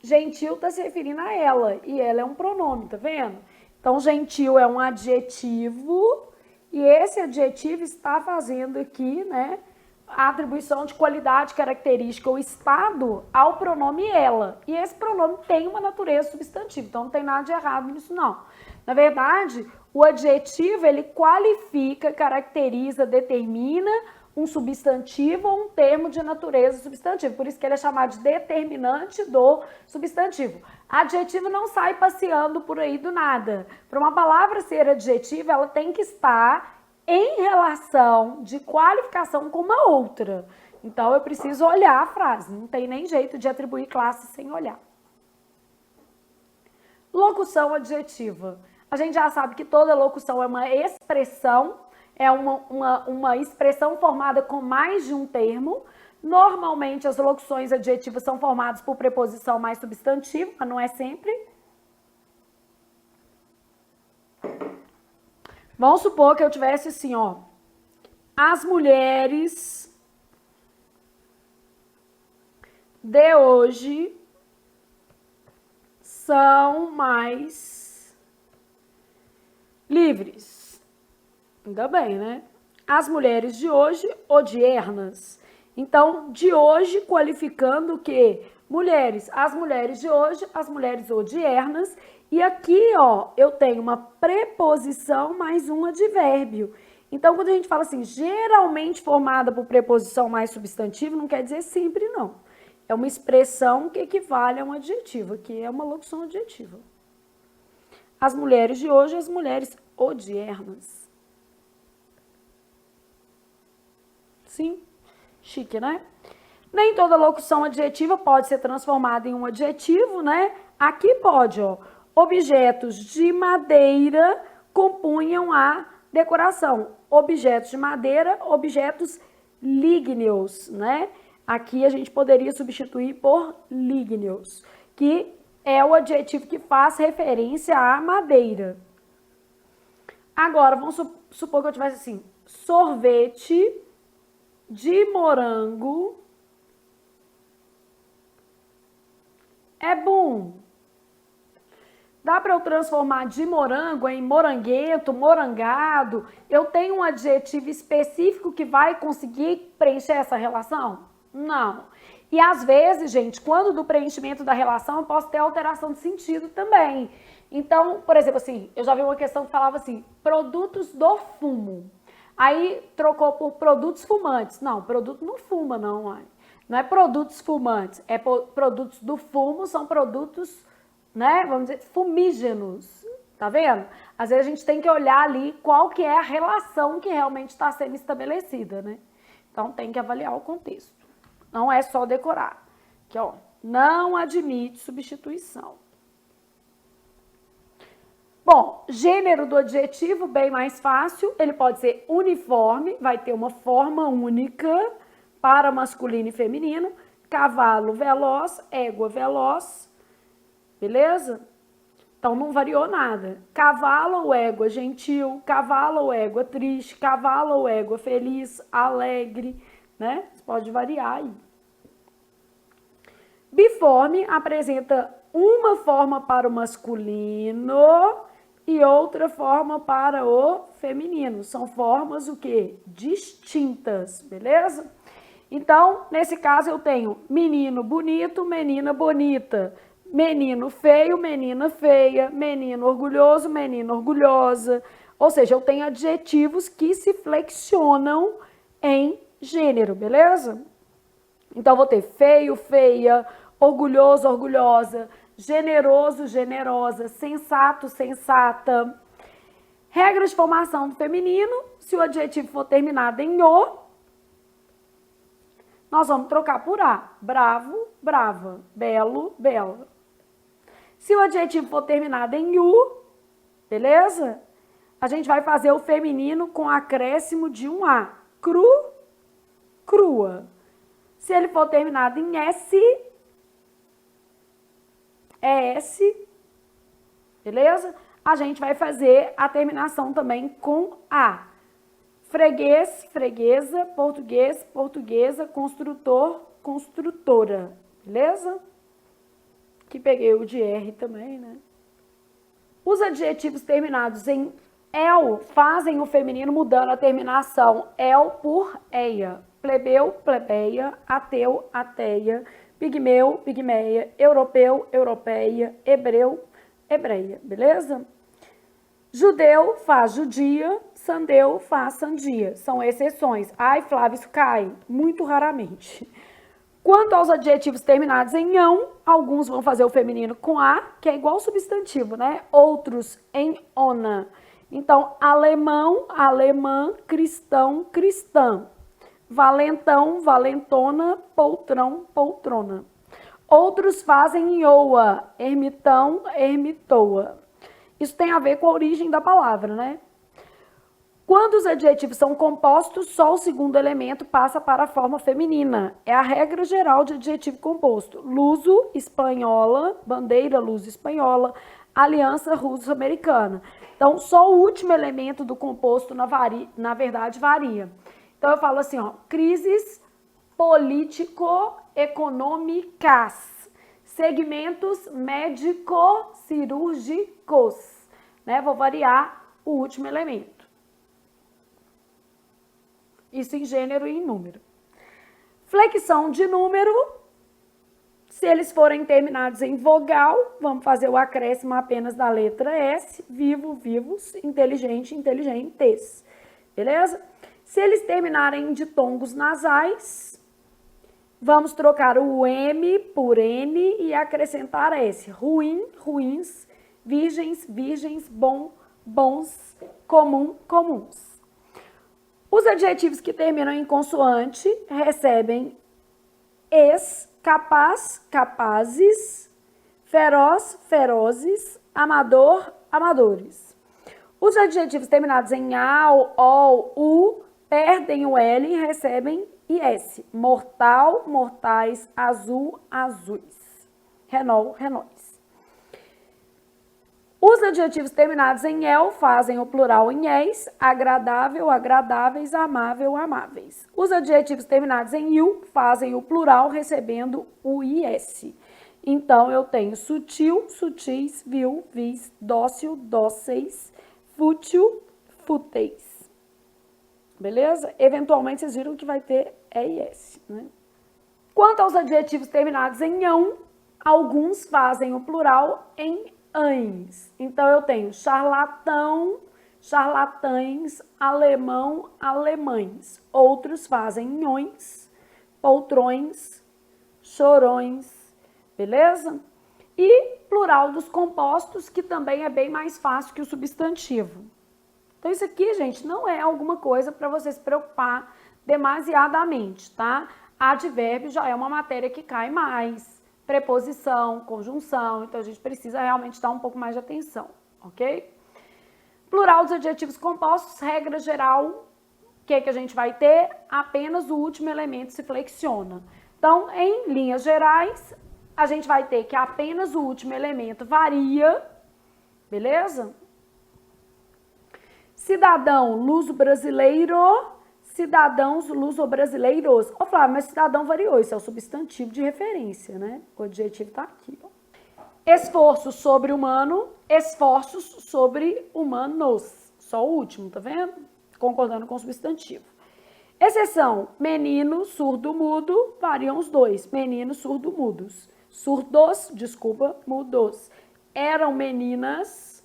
Gentil está se referindo a ela, e ela é um pronome, tá vendo? Então, gentil é um adjetivo, e esse adjetivo está fazendo aqui, né, a atribuição de qualidade, característica ou estado ao pronome ela. E esse pronome tem uma natureza substantiva, então não tem nada de errado nisso, não. Na verdade, o adjetivo, ele qualifica, caracteriza, determina um substantivo ou um termo de natureza substantiva. Por isso que ele é chamado de determinante do substantivo. Adjetivo não sai passeando por aí do nada. Para uma palavra ser adjetiva, ela tem que estar em relação de qualificação com uma outra. Então, eu preciso olhar a frase. Não tem nem jeito de atribuir classe sem olhar. Locução adjetiva. A gente já sabe que toda locução é uma expressão, é uma expressão formada com mais de um termo. Normalmente, as locuções adjetivas são formadas por preposição mais substantivo, mas não é sempre. Vamos supor que eu tivesse assim, ó. As mulheres de hoje são mais livres. Ainda bem, né? As mulheres de hoje, odiernas. Então, de hoje, qualificando o quê? Mulheres. As mulheres de hoje, as mulheres odiernas. E aqui, ó, eu tenho uma preposição mais um advérbio. Então, quando a gente fala assim, geralmente formada por preposição mais substantivo, não quer dizer sempre, não. É uma expressão que equivale a um adjetivo, que é uma locução adjetiva. As mulheres de hoje, as mulheres odiernas. Sim, chique, né? Nem toda locução adjetiva pode ser transformada em um adjetivo, né? Aqui pode, ó. Objetos de madeira compunham a decoração. Objetos de madeira, objetos lígneos, né? Aqui a gente poderia substituir por lígneos, que é o adjetivo que faz referência à madeira. Agora, vamos supor que eu tivesse assim, sorvete de morango é bom. Dá para eu transformar de morango em moranguento, morangado? Eu tenho um adjetivo específico que vai conseguir preencher essa relação? Não. E às vezes, gente, quando do preenchimento da relação, eu posso ter alteração de sentido também. Então, por exemplo, assim, eu já vi uma questão que falava assim, produtos do fumo. Aí trocou por produtos fumantes. Não, produto não fuma, não. Ai. Não é produtos fumantes, é produtos do fumo, são produtos, né, vamos dizer, fumígenos, tá vendo? Às vezes a gente tem que olhar ali qual que é a relação que realmente está sendo estabelecida, né? Então tem que avaliar o contexto. Não é só decorar. Aqui, ó, não admite substituição. Bom, gênero do adjetivo, bem mais fácil, ele pode ser uniforme, vai ter uma forma única para masculino e feminino, cavalo veloz, égua veloz, beleza? Então, não variou nada. Cavalo ou égua gentil, cavalo ou égua triste, cavalo ou égua feliz, alegre, né? Pode variar aí. Biforme apresenta uma forma para o masculino e outra forma para o feminino. São formas o quê? Distintas, beleza? Então, nesse caso eu tenho menino bonito, menina bonita. Menino feio, menina feia, menino orgulhoso, menina orgulhosa. Ou seja, eu tenho adjetivos que se flexionam em gênero, beleza? Então, vou ter feio, feia, orgulhoso, orgulhosa, generoso, generosa, sensato, sensata. Regras de formação do feminino, se o adjetivo for terminado em o, nós vamos trocar por A. Bravo, brava. Belo, bela. Se o adjetivo for terminado em U, beleza? A gente vai fazer o feminino com acréscimo de um A. Cru, crua. Se ele for terminado em S, é S, beleza? A gente vai fazer a terminação também com A. Freguês, freguesa, português, portuguesa, construtor, construtora, beleza? Que peguei o de R também, né? Os adjetivos terminados em el fazem o feminino mudando a terminação el por eia. Plebeu, plebeia, ateu, ateia, pigmeu, pigmeia, europeu, europeia, hebreu, hebreia, beleza? Judeu faz judia, sandeu faz sandia. São exceções. Ai, Flávio, isso cai muito raramente. Quanto aos adjetivos terminados em ão, alguns vão fazer o feminino com a, que é igual ao substantivo, né? Outros em ona. Então, alemão, alemã, cristão, cristã. Valentão, valentona, poltrão, poltrona. Outros fazem ioa, ermitão, ermitoa. Isso tem a ver com a origem da palavra, né? Quando os adjetivos são compostos, só o segundo elemento passa para a forma feminina. É a regra geral de adjetivo composto. Luso, espanhola, bandeira luso espanhola, aliança russo-americana. Então, só o último elemento do composto, na verdade, varia. Então, eu falo assim, ó, crises político-econômicas, segmentos médico-cirúrgicos, né? Vou variar o último elemento. Isso em gênero e em número. Flexão de número, se eles forem terminados em vogal, vamos fazer o acréscimo apenas da letra S, vivo, vivos, inteligente, inteligentes, beleza? Se eles terminarem em ditongos nasais, vamos trocar o M por N e acrescentar S. Ruim, ruins, virgens, virgens, bom, bons, comum, comuns. Os adjetivos que terminam em consoante recebem es, capaz, capazes, feroz, ferozes, amador, amadores. Os adjetivos terminados em ao, ol, u, perdem o L e recebem IS. Mortal, mortais, azul, azuis. Renol, renóis. Os adjetivos terminados em el fazem o plural em es, agradável, agradáveis, amável, amáveis. Os adjetivos terminados em il fazem o plural recebendo o is. Então, eu tenho sutil, sutis, vil, vis, dócil, dóceis, fútil, fúteis. Beleza? Eventualmente, vocês viram que vai ter ES, né? Quanto aos adjetivos terminados em ão, alguns fazem o plural em ães. Então, eu tenho charlatão, charlatães, alemão, alemães. Outros fazem nhões, poltrões, chorões, beleza? E plural dos compostos, que também é bem mais fácil que o substantivo. Então, isso aqui, gente, não é alguma coisa para você se preocupar demasiadamente, tá? Advérbio já é uma matéria que cai mais. Preposição, conjunção, então a gente precisa realmente dar um pouco mais de atenção, ok? Plural dos adjetivos compostos, regra geral, o que a gente vai ter? Apenas o último elemento se flexiona. Então, em linhas gerais, a gente vai ter que apenas o último elemento varia, beleza? Cidadão luso-brasileiro, cidadãos luso-brasileiros. Ô, Flávio, mas cidadão variou, isso é o substantivo de referência, né? O adjetivo tá aqui, ó. Esforço sobre-humano, esforços sobre-humanos. Só o último, tá vendo? Concordando com o substantivo. Exceção, menino, surdo, mudo, variam os dois. Menino, surdo, mudos. Surdos, desculpa, mudos. Eram meninas,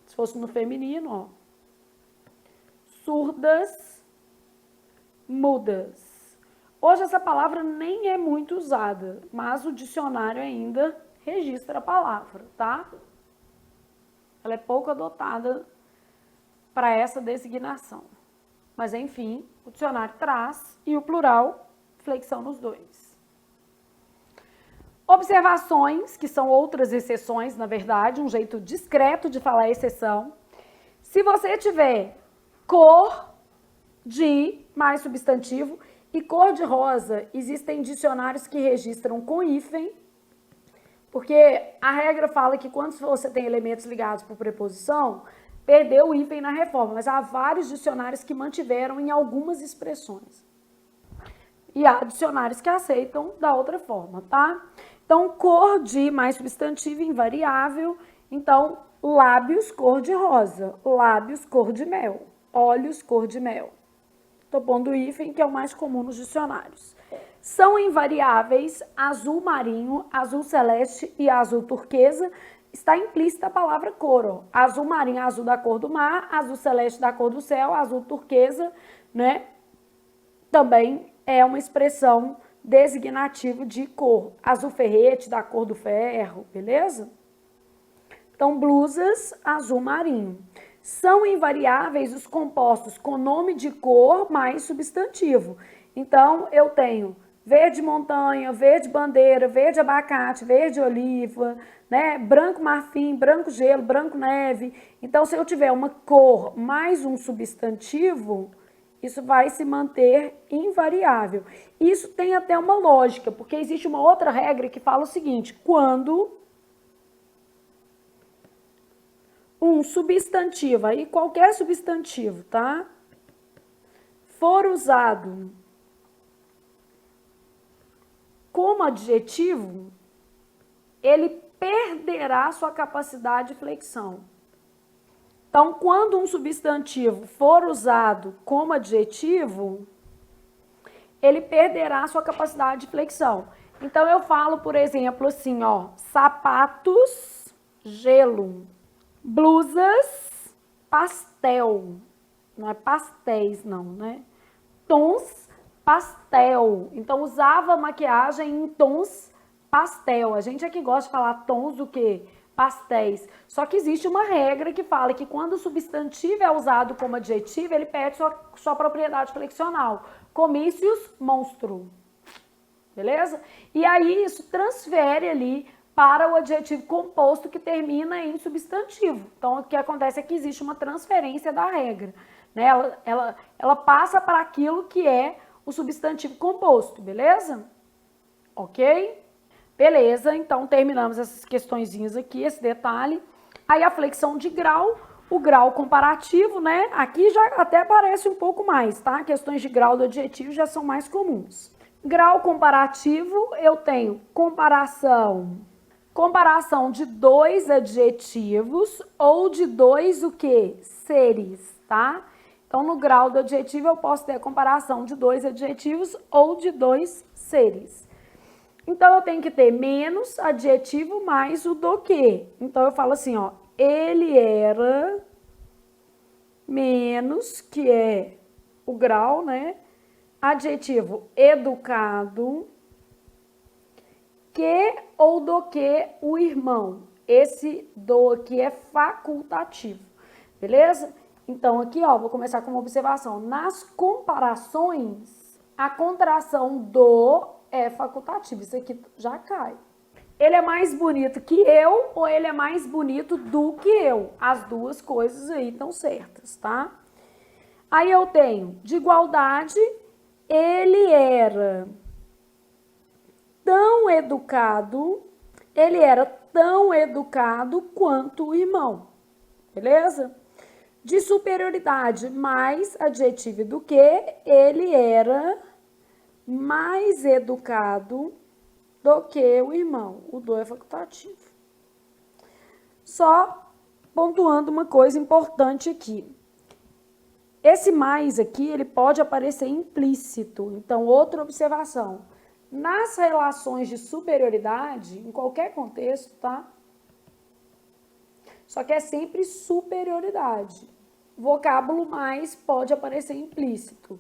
se fosse no feminino, ó. Surdas, mudas. Hoje essa palavra nem é muito usada, mas o dicionário ainda registra a palavra, tá? Ela é pouco adotada para essa designação. Mas, enfim, o dicionário traz e o plural flexão nos dois. Observações, que são outras exceções, na verdade, um jeito discreto de falar exceção. Se você tiver cor de mais substantivo e cor de rosa, existem dicionários que registram com hífen, porque a regra fala que quando você tem elementos ligados por preposição, perdeu o hífen na reforma, mas há vários dicionários que mantiveram em algumas expressões. E há dicionários que aceitam da outra forma, tá? Então, cor de mais substantivo invariável. Então, lábios, cor de rosa. Lábios, cor de mel. Olhos, cor de mel. Tô pondo o hífen, que é o mais comum nos dicionários. São invariáveis azul marinho, azul celeste e azul turquesa. Está implícita a palavra cor, ó. Azul marinho, azul da cor do mar, azul celeste da cor do céu, azul turquesa, né? Também é uma expressão designativa de cor. Azul ferrete, da cor do ferro, beleza? Então, blusas, azul marinho. São invariáveis os compostos com nome de cor mais substantivo. Então, eu tenho verde montanha, verde bandeira, verde abacate, verde oliva, né? Branco marfim, branco gelo, branco neve. Então, se eu tiver uma cor mais um substantivo, isso vai se manter invariável. Isso tem até uma lógica, porque existe uma outra regra que fala o seguinte: quando um substantivo, aí qualquer substantivo, tá? For usado como adjetivo, ele perderá sua capacidade de flexão. Então, quando um substantivo for usado como adjetivo, ele perderá sua capacidade de flexão. Então, eu falo, por exemplo, assim, ó, sapatos, gelo, blusas, pastel. Não é pastéis, não, né? Tons, pastel. Então, usava maquiagem em tons pastel. A gente aqui gosta de falar tons do quê? Pastéis. Só que existe uma regra que fala que quando o substantivo é usado como adjetivo, ele perde sua propriedade flexional. Comícios, monstro. Beleza? E aí isso transfere ali para o adjetivo composto que termina em substantivo. Então, o que acontece é que existe uma transferência da regra, né? Ela passa para aquilo que é o substantivo composto, beleza? Ok? Beleza, então terminamos essas questõezinhas aqui, esse detalhe. Aí a flexão de grau, o grau comparativo, né? Aqui já até aparece um pouco mais, tá? Questões de grau do adjetivo já são mais comuns. Grau comparativo, eu tenho comparação de dois adjetivos ou de dois o quê? Seres, tá? Então, no grau do adjetivo, eu posso ter a comparação de dois adjetivos ou de dois seres. Então, eu tenho que ter menos adjetivo mais o do que. Então, eu falo assim, ó, ele era menos, que é o grau, né? Adjetivo educado, que ou do que o irmão. Esse do aqui é facultativo, beleza? Então, aqui, ó, vou começar com uma observação. Nas comparações, a contração do é facultativo. Isso aqui já cai. Ele é mais bonito que eu ou ele é mais bonito do que eu? As duas coisas aí estão certas, tá? Aí eu tenho de igualdade, ele era tão educado quanto o irmão, beleza? De superioridade, mais adjetivo do que, ele era mais educado do que o irmão. O do é facultativo. Só pontuando uma coisa importante aqui. Esse mais aqui, ele pode aparecer implícito. Então, outra observação. Nas relações de superioridade, em qualquer contexto, tá? Só que é sempre superioridade. Vocábulo mais pode aparecer implícito.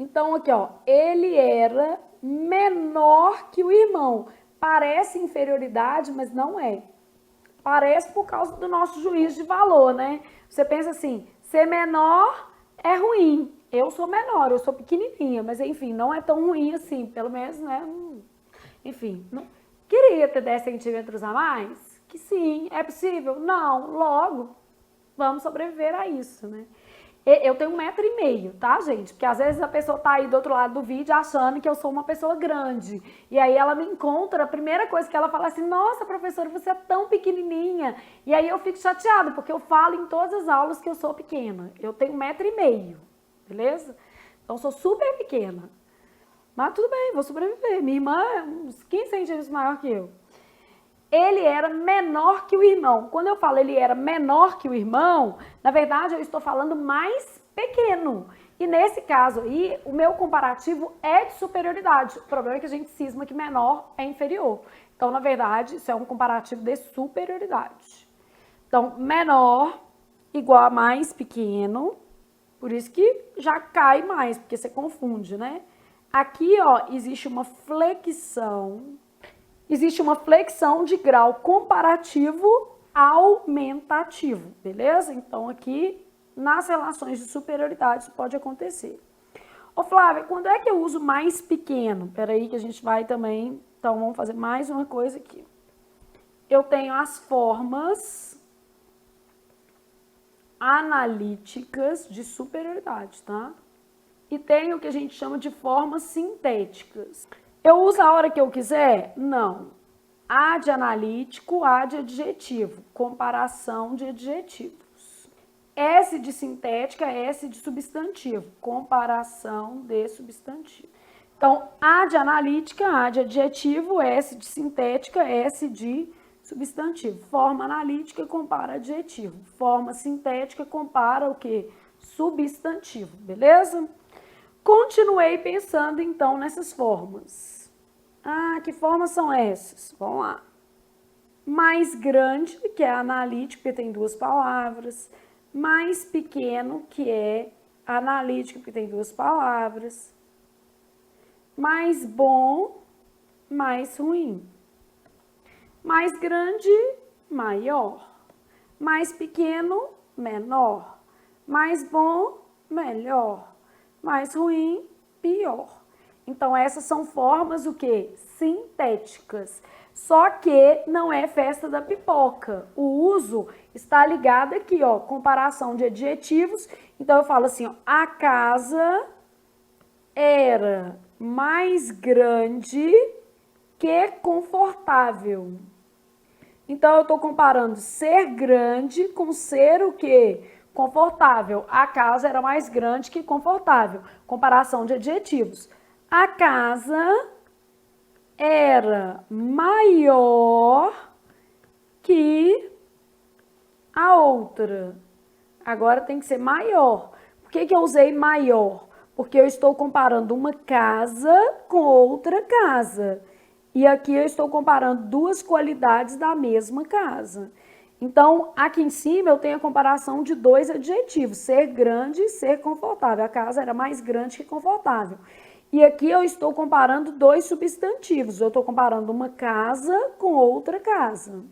Então, aqui, ó, ele era menor que o irmão. Parece inferioridade, mas não é. Parece por causa do nosso juízo de valor, né? Você pensa assim, ser menor é ruim, Eu sou menor, eu sou pequenininha, mas enfim, não é tão ruim assim, pelo menos, né? Enfim, não... Queria ter 10 centímetros a mais? Que sim, é possível? Não, logo, vamos sobreviver a isso, né? Eu tenho 1,5 m, tá, gente? Porque às vezes a pessoa tá aí do outro lado do vídeo achando que eu sou uma pessoa grande. E aí ela me encontra, a primeira coisa que ela fala assim, nossa, professora, você é tão pequenininha. E aí eu fico chateada, porque eu falo em todas as aulas que eu sou pequena. Eu tenho 1,5 m, beleza? Então eu sou super pequena. Mas tudo bem, vou sobreviver. Minha irmã é uns 15 centímetros maior que eu. Ele era menor que o irmão. Quando eu falo ele era menor que o irmão, na verdade eu estou falando mais pequeno. E nesse caso aí, o meu comparativo é de superioridade. O problema é que a gente cisma que menor é inferior. Então, na verdade, isso é um comparativo de superioridade. Então, menor igual a mais pequeno, por isso que já cai mais, porque você confunde, né? Aqui, ó, existe uma flexão de grau comparativo aumentativo, beleza? Então, aqui, nas relações de superioridade, isso pode acontecer. Ô, Flávia, quando é que eu uso mais pequeno? Peraí que a gente vai também... Então, vamos fazer mais uma coisa aqui. Eu tenho as formas analíticas de superioridade, tá? E tenho o que a gente chama de formas sintéticas. Eu uso a hora que eu quiser? Não. A de analítico, A de adjetivo. Comparação de adjetivos. S de sintética, S de substantivo. Comparação de substantivo. Então, A de analítica, A de adjetivo, S de sintética, S de substantivo. Forma analítica compara adjetivo. Forma sintética compara o quê? Substantivo, beleza? Continuei pensando, então, nessas formas. Ah, que formas são essas? Vamos lá. Mais grande, que é analítico, porque tem duas palavras. Mais pequeno, que é analítico, porque tem duas palavras. Mais bom, mais ruim. Mais grande, maior. Mais pequeno, menor. Mais bom, melhor. Mais ruim, pior. Então, essas são formas o quê? Sintéticas. Só que não é festa da pipoca. O uso está ligado aqui, ó, comparação de adjetivos. Então, eu falo assim, ó, a casa era mais grande que confortável. Então, eu estou comparando ser grande com ser o quê? Confortável. A casa era mais grande que confortável. Comparação de adjetivos. A casa era maior que a outra. Agora tem que ser maior. Por que eu usei maior? Porque eu estou comparando uma casa com outra casa. E aqui eu estou comparando duas qualidades da mesma casa. Então, aqui em cima eu tenho a comparação de dois adjetivos, ser grande e ser confortável. A casa era mais grande que confortável. E aqui eu estou comparando dois substantivos. Eu estou comparando uma casa com outra casa.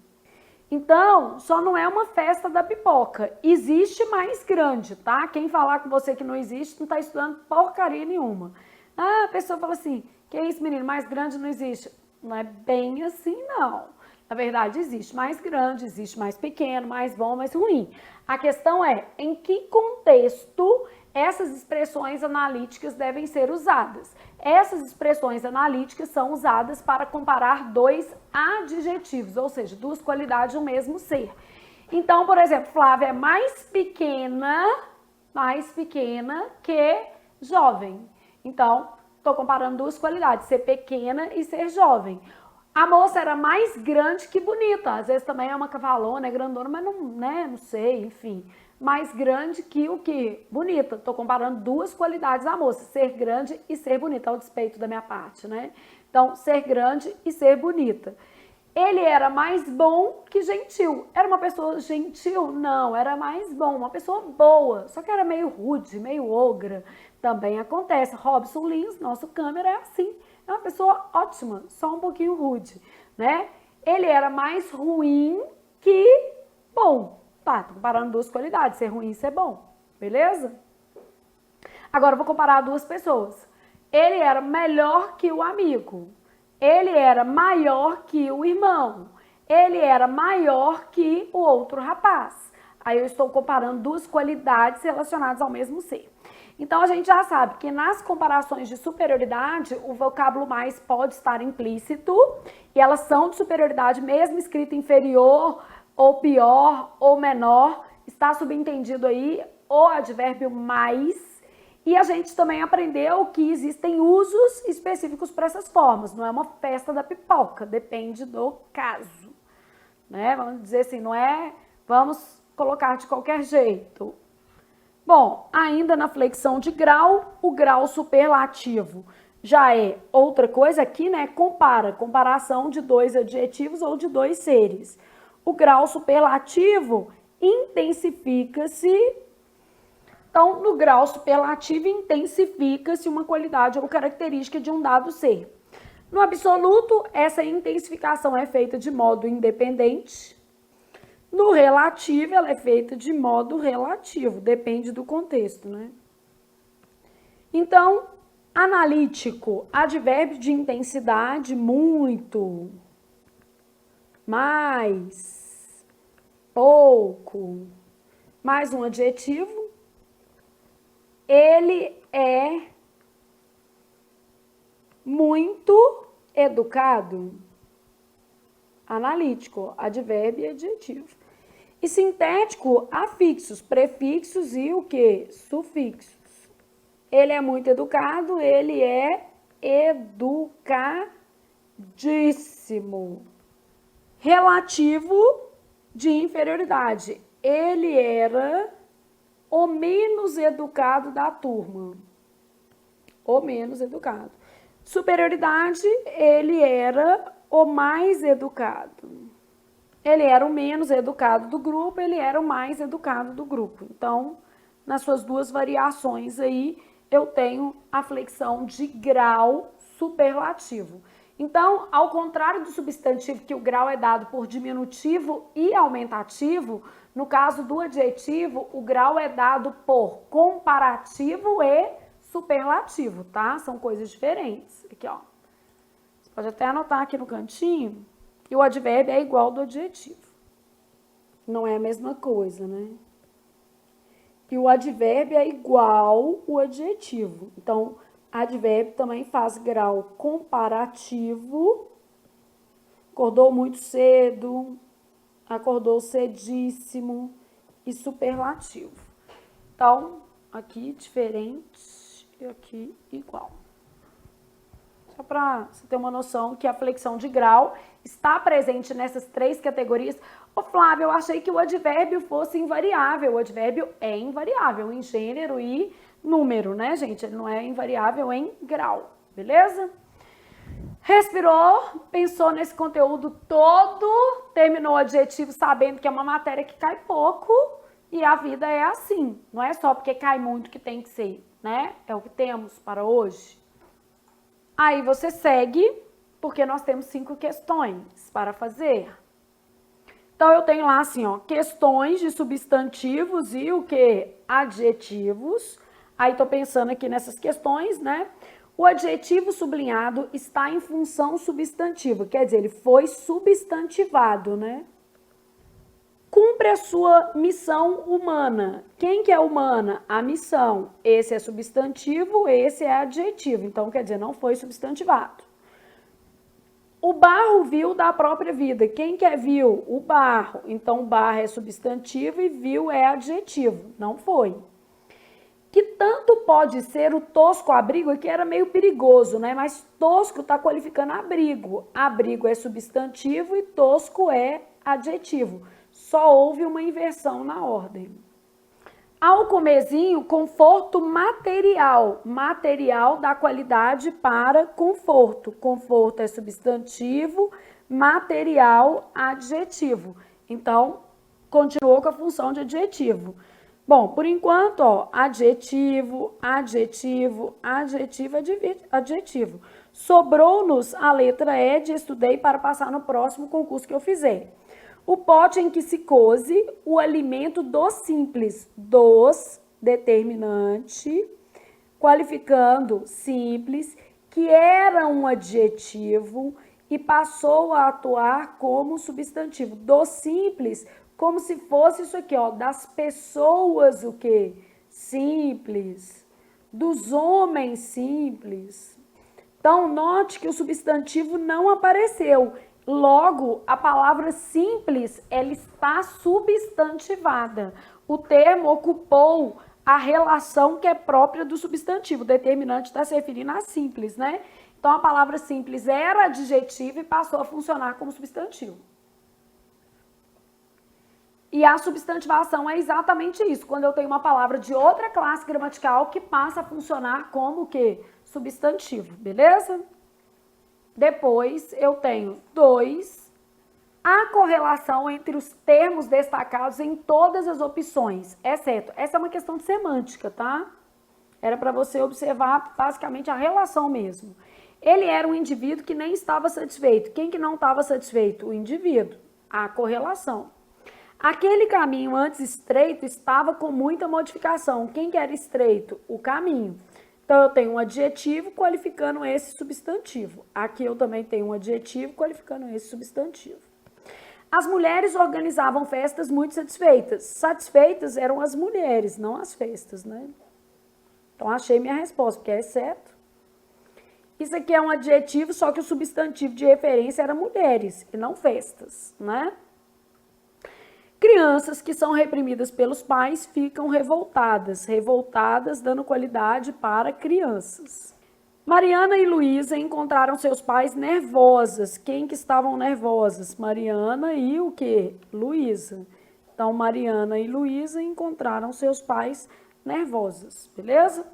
Então, só não é uma festa da pipoca. Existe mais grande, tá? Quem falar com você que não existe, não está estudando porcaria nenhuma. Ah, a pessoa fala assim, que isso, menino, mais grande não existe. Não é bem assim, não. Na verdade, existe mais grande, existe mais pequeno, mais bom, mais ruim. A questão é, em que contexto essas expressões analíticas devem ser usadas? Essas expressões analíticas são usadas para comparar dois adjetivos, ou seja, duas qualidades do mesmo ser. Então, por exemplo, Flávia é mais pequena que jovem. Então, estou comparando duas qualidades, ser pequena e ser jovem. A moça era mais grande que bonita. Às vezes também é uma cavalona, é grandona, mas não, né, não sei, enfim. Mais grande que o quê? Bonita. Estou comparando duas qualidades da moça, ser grande e ser bonita, ao despeito da minha parte, né? Então, ser grande e ser bonita. Ele era mais bom que gentil. Era uma pessoa gentil? Não, era mais bom, uma pessoa boa. Só que era meio rude, meio ogra. Também acontece. Robson Lins, nosso câmera, é assim. É uma pessoa ótima, só um pouquinho rude, né? Ele era mais ruim que bom. Tá, tô comparando duas qualidades, ser ruim e ser bom, beleza? Agora eu vou comparar duas pessoas. Ele era melhor que o amigo. Ele era maior que o irmão. Ele era maior que o outro rapaz. Aí eu estou comparando duas qualidades relacionadas ao mesmo ser. Então a gente já sabe que nas comparações de superioridade, o vocábulo mais pode estar implícito e elas são de superioridade mesmo escrito inferior ou pior ou menor, está subentendido aí o advérbio mais. E a gente também aprendeu que existem usos específicos para essas formas, não é uma festa da pipoca, depende do caso, né? Vamos dizer assim, não é vamos colocar de qualquer jeito. Bom, ainda na flexão de grau, o grau superlativo já é outra coisa aqui, né? Comparação de dois adjetivos ou de dois seres. O grau superlativo intensifica-se. Então, no grau superlativo, intensifica-se uma qualidade ou característica de um dado ser. No absoluto, essa intensificação é feita de modo independente. No relativo, ela é feita de modo relativo, depende do contexto, né? Então, analítico, advérbio de intensidade, muito, mais, pouco, mais um adjetivo. Ele é muito educado. Analítico, advérbio e adjetivo. E sintético, afixos, prefixos e o quê? Sufixos. Ele é muito educado, ele é educadíssimo. Relativo de inferioridade. Ele era o menos educado da turma. O menos educado. Superioridade, ele era o mais educado. Ele era o menos educado do grupo, ele era o mais educado do grupo. Então, nas suas duas variações aí, eu tenho a flexão de grau superlativo. Então, ao contrário do substantivo, que o grau é dado por diminutivo e aumentativo, no caso do adjetivo, o grau é dado por comparativo e superlativo, tá? São coisas diferentes. Aqui, ó. Você pode até anotar aqui no cantinho. E o advérbio é igual do adjetivo. Não é a mesma coisa, né? E o advérbio é igual o adjetivo. Então, advérbio também faz grau comparativo. Acordou muito cedo, acordou cedíssimo e superlativo. Então, aqui diferente e aqui igual. Só para você ter uma noção que a flexão de grau está presente nessas três categorias. Ô Flávia, eu achei que o advérbio fosse invariável. O advérbio é invariável em gênero e número, né, gente? Ele não é invariável em grau, beleza? Respirou, pensou nesse conteúdo todo, terminou o adjetivo sabendo que é uma matéria que cai pouco e a vida é assim. Não é só porque cai muito que tem que ser, né? É o que temos para hoje. Aí você segue, porque nós temos 5 questões para fazer. Então, eu tenho lá assim, ó, questões de substantivos e o que? Adjetivos. Aí, tô pensando aqui nessas questões, né? O adjetivo sublinhado está em função substantiva, quer dizer, ele foi substantivado, né? Cumpre a sua missão humana. Quem que é humana? A missão. Esse é substantivo, esse é adjetivo. Então, quer dizer, não foi substantivado. O barro viu da própria vida. Quem que é viu? O barro. Então, o barro é substantivo e viu é adjetivo. Não foi. Que tanto pode ser o tosco abrigo, aqui era meio perigoso, né? Mas tosco está qualificando abrigo. Abrigo é substantivo e tosco é adjetivo. Só houve uma inversão na ordem. Ao comezinho, conforto material. Material dá qualidade para conforto. Conforto é substantivo, material, adjetivo. Então, continuou com a função de adjetivo. Bom, por enquanto, ó, adjetivo, adjetivo, adjetivo, adjetivo. Sobrou-nos a letra E de estudei para passar no próximo concurso que eu fizer. O pote em que se coze o alimento dos simples, dos, determinante, qualificando simples, que era um adjetivo e passou a atuar como substantivo. Do simples, como se fosse isso aqui, ó, das pessoas o quê? Simples, dos homens simples. Então, note que o substantivo não apareceu. Logo, a palavra simples, ela está substantivada. O termo ocupou a relação que é própria do substantivo. O determinante está se referindo a simples, né? Então, a palavra simples era adjetivo e passou a funcionar como substantivo. E a substantivação é exatamente isso, quando eu tenho uma palavra de outra classe gramatical que passa a funcionar como o quê? Substantivo, beleza? Depois eu tenho 2, a correlação entre os termos destacados em todas as opções, exceto, essa é uma questão de semântica, tá? Era para você observar basicamente a relação mesmo. Ele era um indivíduo que nem estava satisfeito. Quem que não estava satisfeito? O indivíduo, a correlação. Aquele caminho antes estreito estava com muita modificação. Quem que era estreito? O caminho. Então, eu tenho um adjetivo qualificando esse substantivo. Aqui eu também tenho um adjetivo qualificando esse substantivo. As mulheres organizavam festas muito satisfeitas. Satisfeitas eram as mulheres, não as festas, né? Então, achei minha resposta, porque é exceto. Isso aqui é um adjetivo, só que o substantivo de referência era mulheres e não festas, né? Crianças que são reprimidas pelos pais ficam revoltadas. Revoltadas, dando qualidade para crianças. Mariana e Luísa encontraram seus pais nervosas. Quem que estavam nervosas? Mariana e o quê? Luísa. Então, Mariana e Luísa encontraram seus pais nervosas, beleza?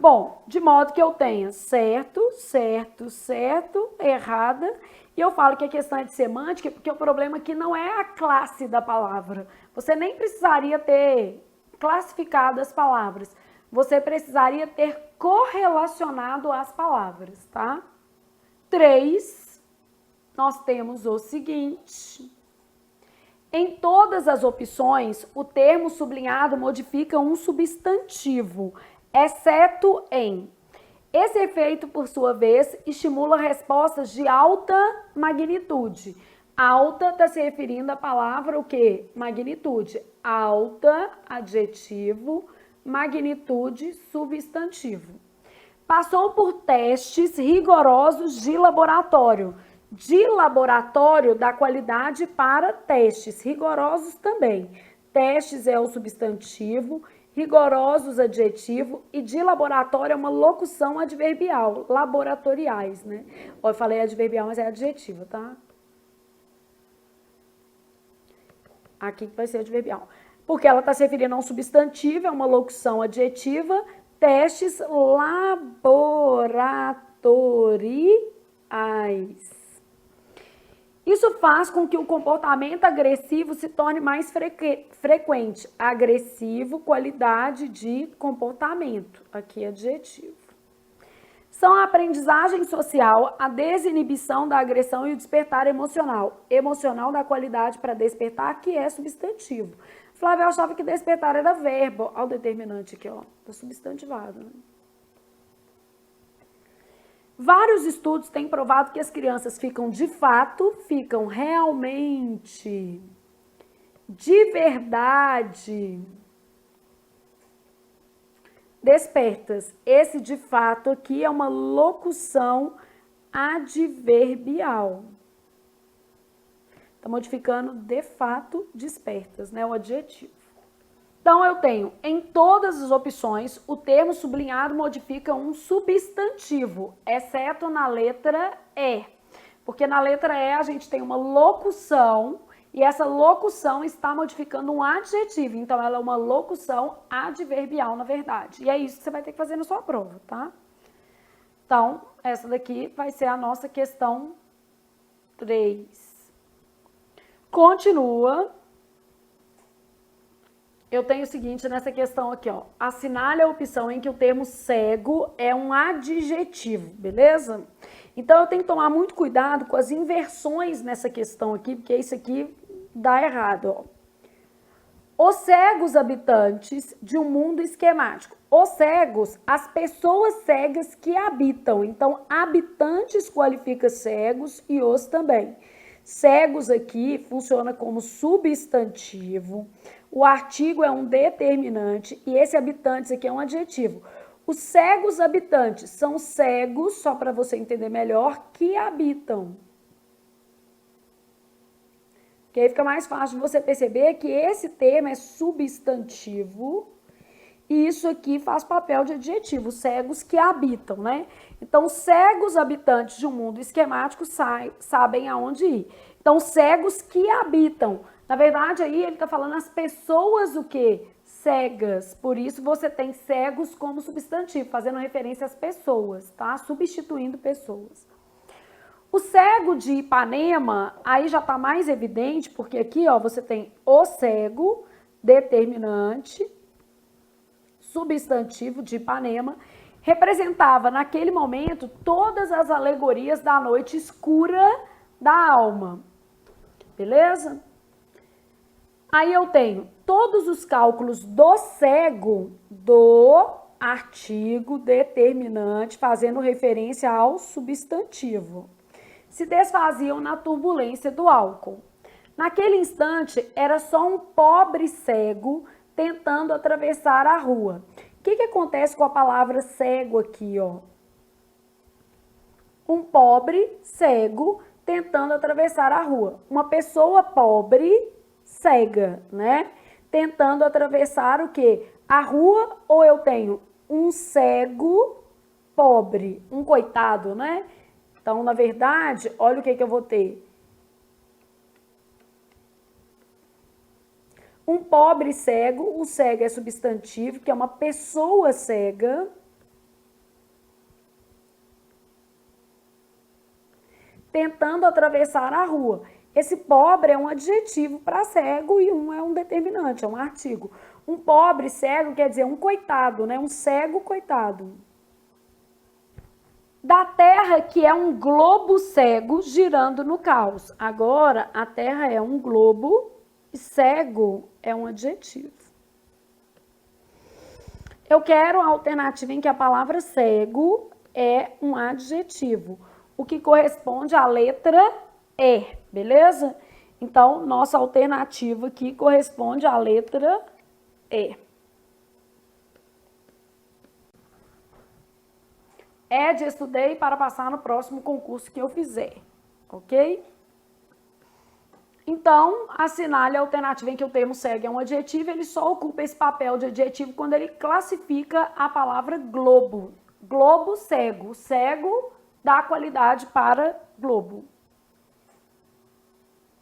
Bom, de modo que eu tenha certo, certo, certo, errada. E eu falo que a questão é de semântica, porque o problema aqui não é a classe da palavra. Você nem precisaria ter classificado as palavras. Você precisaria ter correlacionado as palavras, tá? 3, nós temos o seguinte. Em todas as opções, o termo sublinhado modifica um substantivo, exceto em. Esse efeito, por sua vez, estimula respostas de alta magnitude. Alta está se referindo à palavra o quê? Magnitude. Alta, adjetivo, magnitude, substantivo. Passou por testes rigorosos de laboratório. De laboratório dá qualidade para testes, rigorosos também. Testes é o substantivo, rigorosos adjetivo e de laboratório é uma locução adverbial, laboratoriais, né? Eu falei adverbial, mas é adjetivo, tá? Aqui vai ser adverbial. Porque ela está se referindo a um substantivo, é uma locução adjetiva, testes laboratoriais. Isso faz com que o comportamento agressivo se torne mais frequente. Agressivo, qualidade de comportamento. Aqui, adjetivo. São a aprendizagem social, a desinibição da agressão e o despertar emocional. Emocional dá qualidade para despertar, que é substantivo. Flávia achava que despertar era verbo. Olha o determinante aqui, ó. Tá substantivado, né? Vários estudos têm provado que as crianças ficam de fato, ficam realmente, de verdade, despertas. Esse de fato aqui é uma locução adverbial. Está modificando de fato despertas, né? O adjetivo. Então, eu tenho, em todas as opções, o termo sublinhado modifica um substantivo, exceto na letra E. Porque na letra E a gente tem uma locução e essa locução está modificando um adjetivo. Então, ela é uma locução adverbial, na verdade. E é isso que você vai ter que fazer na sua prova, tá? Então, essa daqui vai ser a nossa questão 3. Continua. Eu tenho o seguinte nessa questão aqui, ó. Assinale a opção em que o termo cego é um adjetivo, beleza? Então, eu tenho que tomar muito cuidado com as inversões nessa questão aqui, porque isso aqui dá errado, ó. Os cegos habitantes de um mundo esquemático. Os cegos, as pessoas cegas que habitam. Então, habitantes qualifica cegos e os também. Cegos aqui funciona como substantivo. O artigo é um determinante e esse habitantes aqui é um adjetivo. Os cegos habitantes são cegos, só para você entender melhor, que habitam. Que aí fica mais fácil de você perceber que esse termo é substantivo e isso aqui faz papel de adjetivo, cegos que habitam, né? Então, cegos habitantes de um mundo esquemático sabem aonde ir. Então, cegos que habitam. Na verdade, aí ele está falando as pessoas o quê? Cegas. Por isso, você tem cegos como substantivo, fazendo referência às pessoas, tá? Substituindo pessoas. O cego de Ipanema, aí já está mais evidente, porque aqui, ó, você tem o cego, determinante, substantivo de Ipanema, representava naquele momento todas as alegorias da noite escura da alma. Beleza? Aí eu tenho todos os cálculos do cego do artigo determinante, fazendo referência ao substantivo. Se desfaziam na turbulência do álcool. Naquele instante, era só um pobre cego tentando atravessar a rua. O que acontece com a palavra cego aqui, ó? Um pobre cego tentando atravessar a rua. Uma pessoa pobre, cega, né? Tentando atravessar o quê? A rua, ou eu tenho um cego pobre, um coitado, né? Então, na verdade, olha o que eu vou ter. Um pobre cego, o cego é substantivo, que é uma pessoa cega. Tentando atravessar a rua. Esse pobre é um adjetivo para cego e um é um determinante, é um artigo. Um pobre cego quer dizer um coitado, né? Um cego coitado. Da Terra, que é um globo cego girando no caos. Agora, a Terra é um globo e cego é um adjetivo. Eu quero a alternativa em que a palavra cego é um adjetivo, o que corresponde à letra E, beleza? Então, nossa alternativa aqui corresponde à letra E. Estudei para passar no próximo concurso que eu fizer, ok? Então, assinale a alternativa em que o termo cego é um adjetivo, ele só ocupa esse papel de adjetivo quando ele classifica a palavra globo. Globo cego, cego dá qualidade para globo.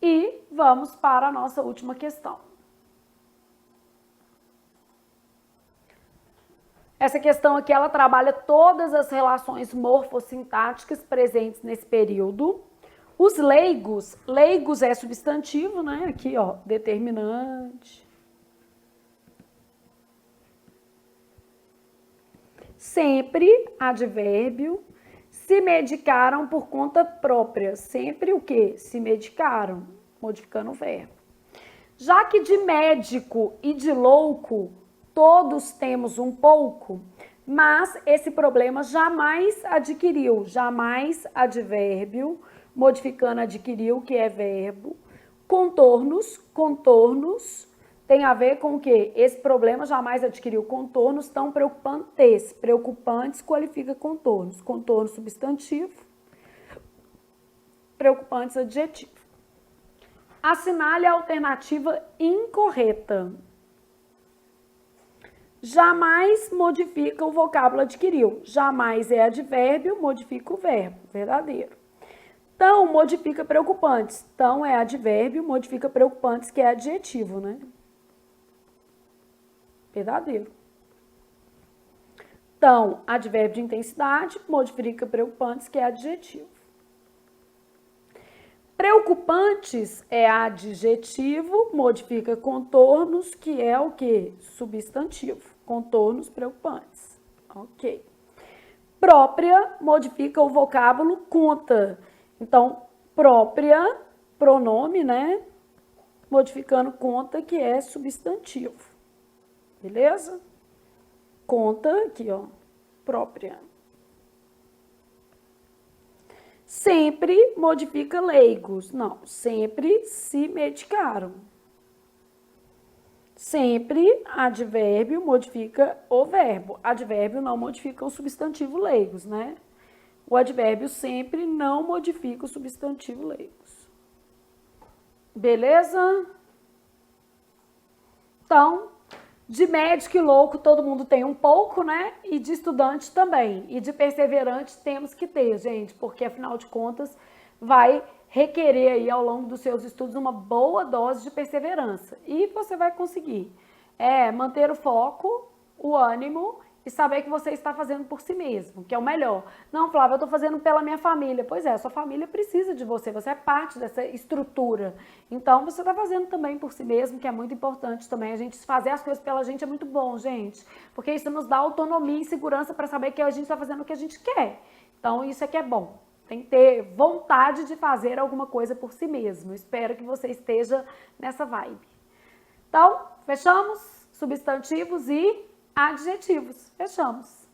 E vamos para a nossa última questão. Essa questão aqui, ela trabalha todas as relações morfossintáticas presentes nesse período. Os leigos, leigos é substantivo, né? Aqui, ó, determinante. Sempre advérbio. Se medicaram por conta própria. Sempre o quê? Se medicaram, modificando o verbo. Já que de médico e de louco todos temos um pouco, mas esse problema jamais adquiriu, jamais advérbio, modificando adquiriu, que é verbo. Contornos, contornos, tem a ver com o quê? Esse problema jamais adquiriu contornos tão preocupantes. Preocupantes qualifica contornos. Contorno substantivo, preocupantes adjetivo. Assinale a alternativa incorreta. Jamais modifica o vocábulo adquiriu. Jamais é advérbio, modifica o verbo. Verdadeiro. Tão modifica preocupantes. Tão é advérbio, modifica preocupantes, que é adjetivo, né? Verdadeiro. Tão, advérbio de intensidade, modifica preocupantes, que é adjetivo. Preocupantes é adjetivo, modifica contornos, que é o quê? Substantivo. Contornos preocupantes. Ok. Própria modifica o vocábulo conta. Então, própria, pronome, né? modificando conta, que é substantivo. Beleza? Conta aqui, ó, própria. Sempre modifica leigos. Não, sempre se medicaram. Sempre advérbio modifica o verbo. Advérbio não modifica o substantivo leigos, né? O advérbio sempre não modifica o substantivo leigos. Beleza? Então, de médico e louco todo mundo tem um pouco, né? E de estudante também. E de perseverante temos que ter, gente, porque afinal de contas vai requerer aí ao longo dos seus estudos uma boa dose de perseverança. E você vai conseguir manter o foco, o ânimo e saber que você está fazendo por si mesmo, que é o melhor. Não, Flávia, eu estou fazendo pela minha família. Pois é, sua família precisa de você, você é parte dessa estrutura. Então, você está fazendo também por si mesmo, que é muito importante também. A gente fazer as coisas pela gente é muito bom, gente, porque isso nos dá autonomia e segurança para saber que a gente está fazendo o que a gente quer. Então, isso é que é bom. Tem que ter vontade de fazer alguma coisa por si mesmo. Espero que você esteja nessa vibe. Então, fechamos? Substantivos e adjetivos. Fechamos.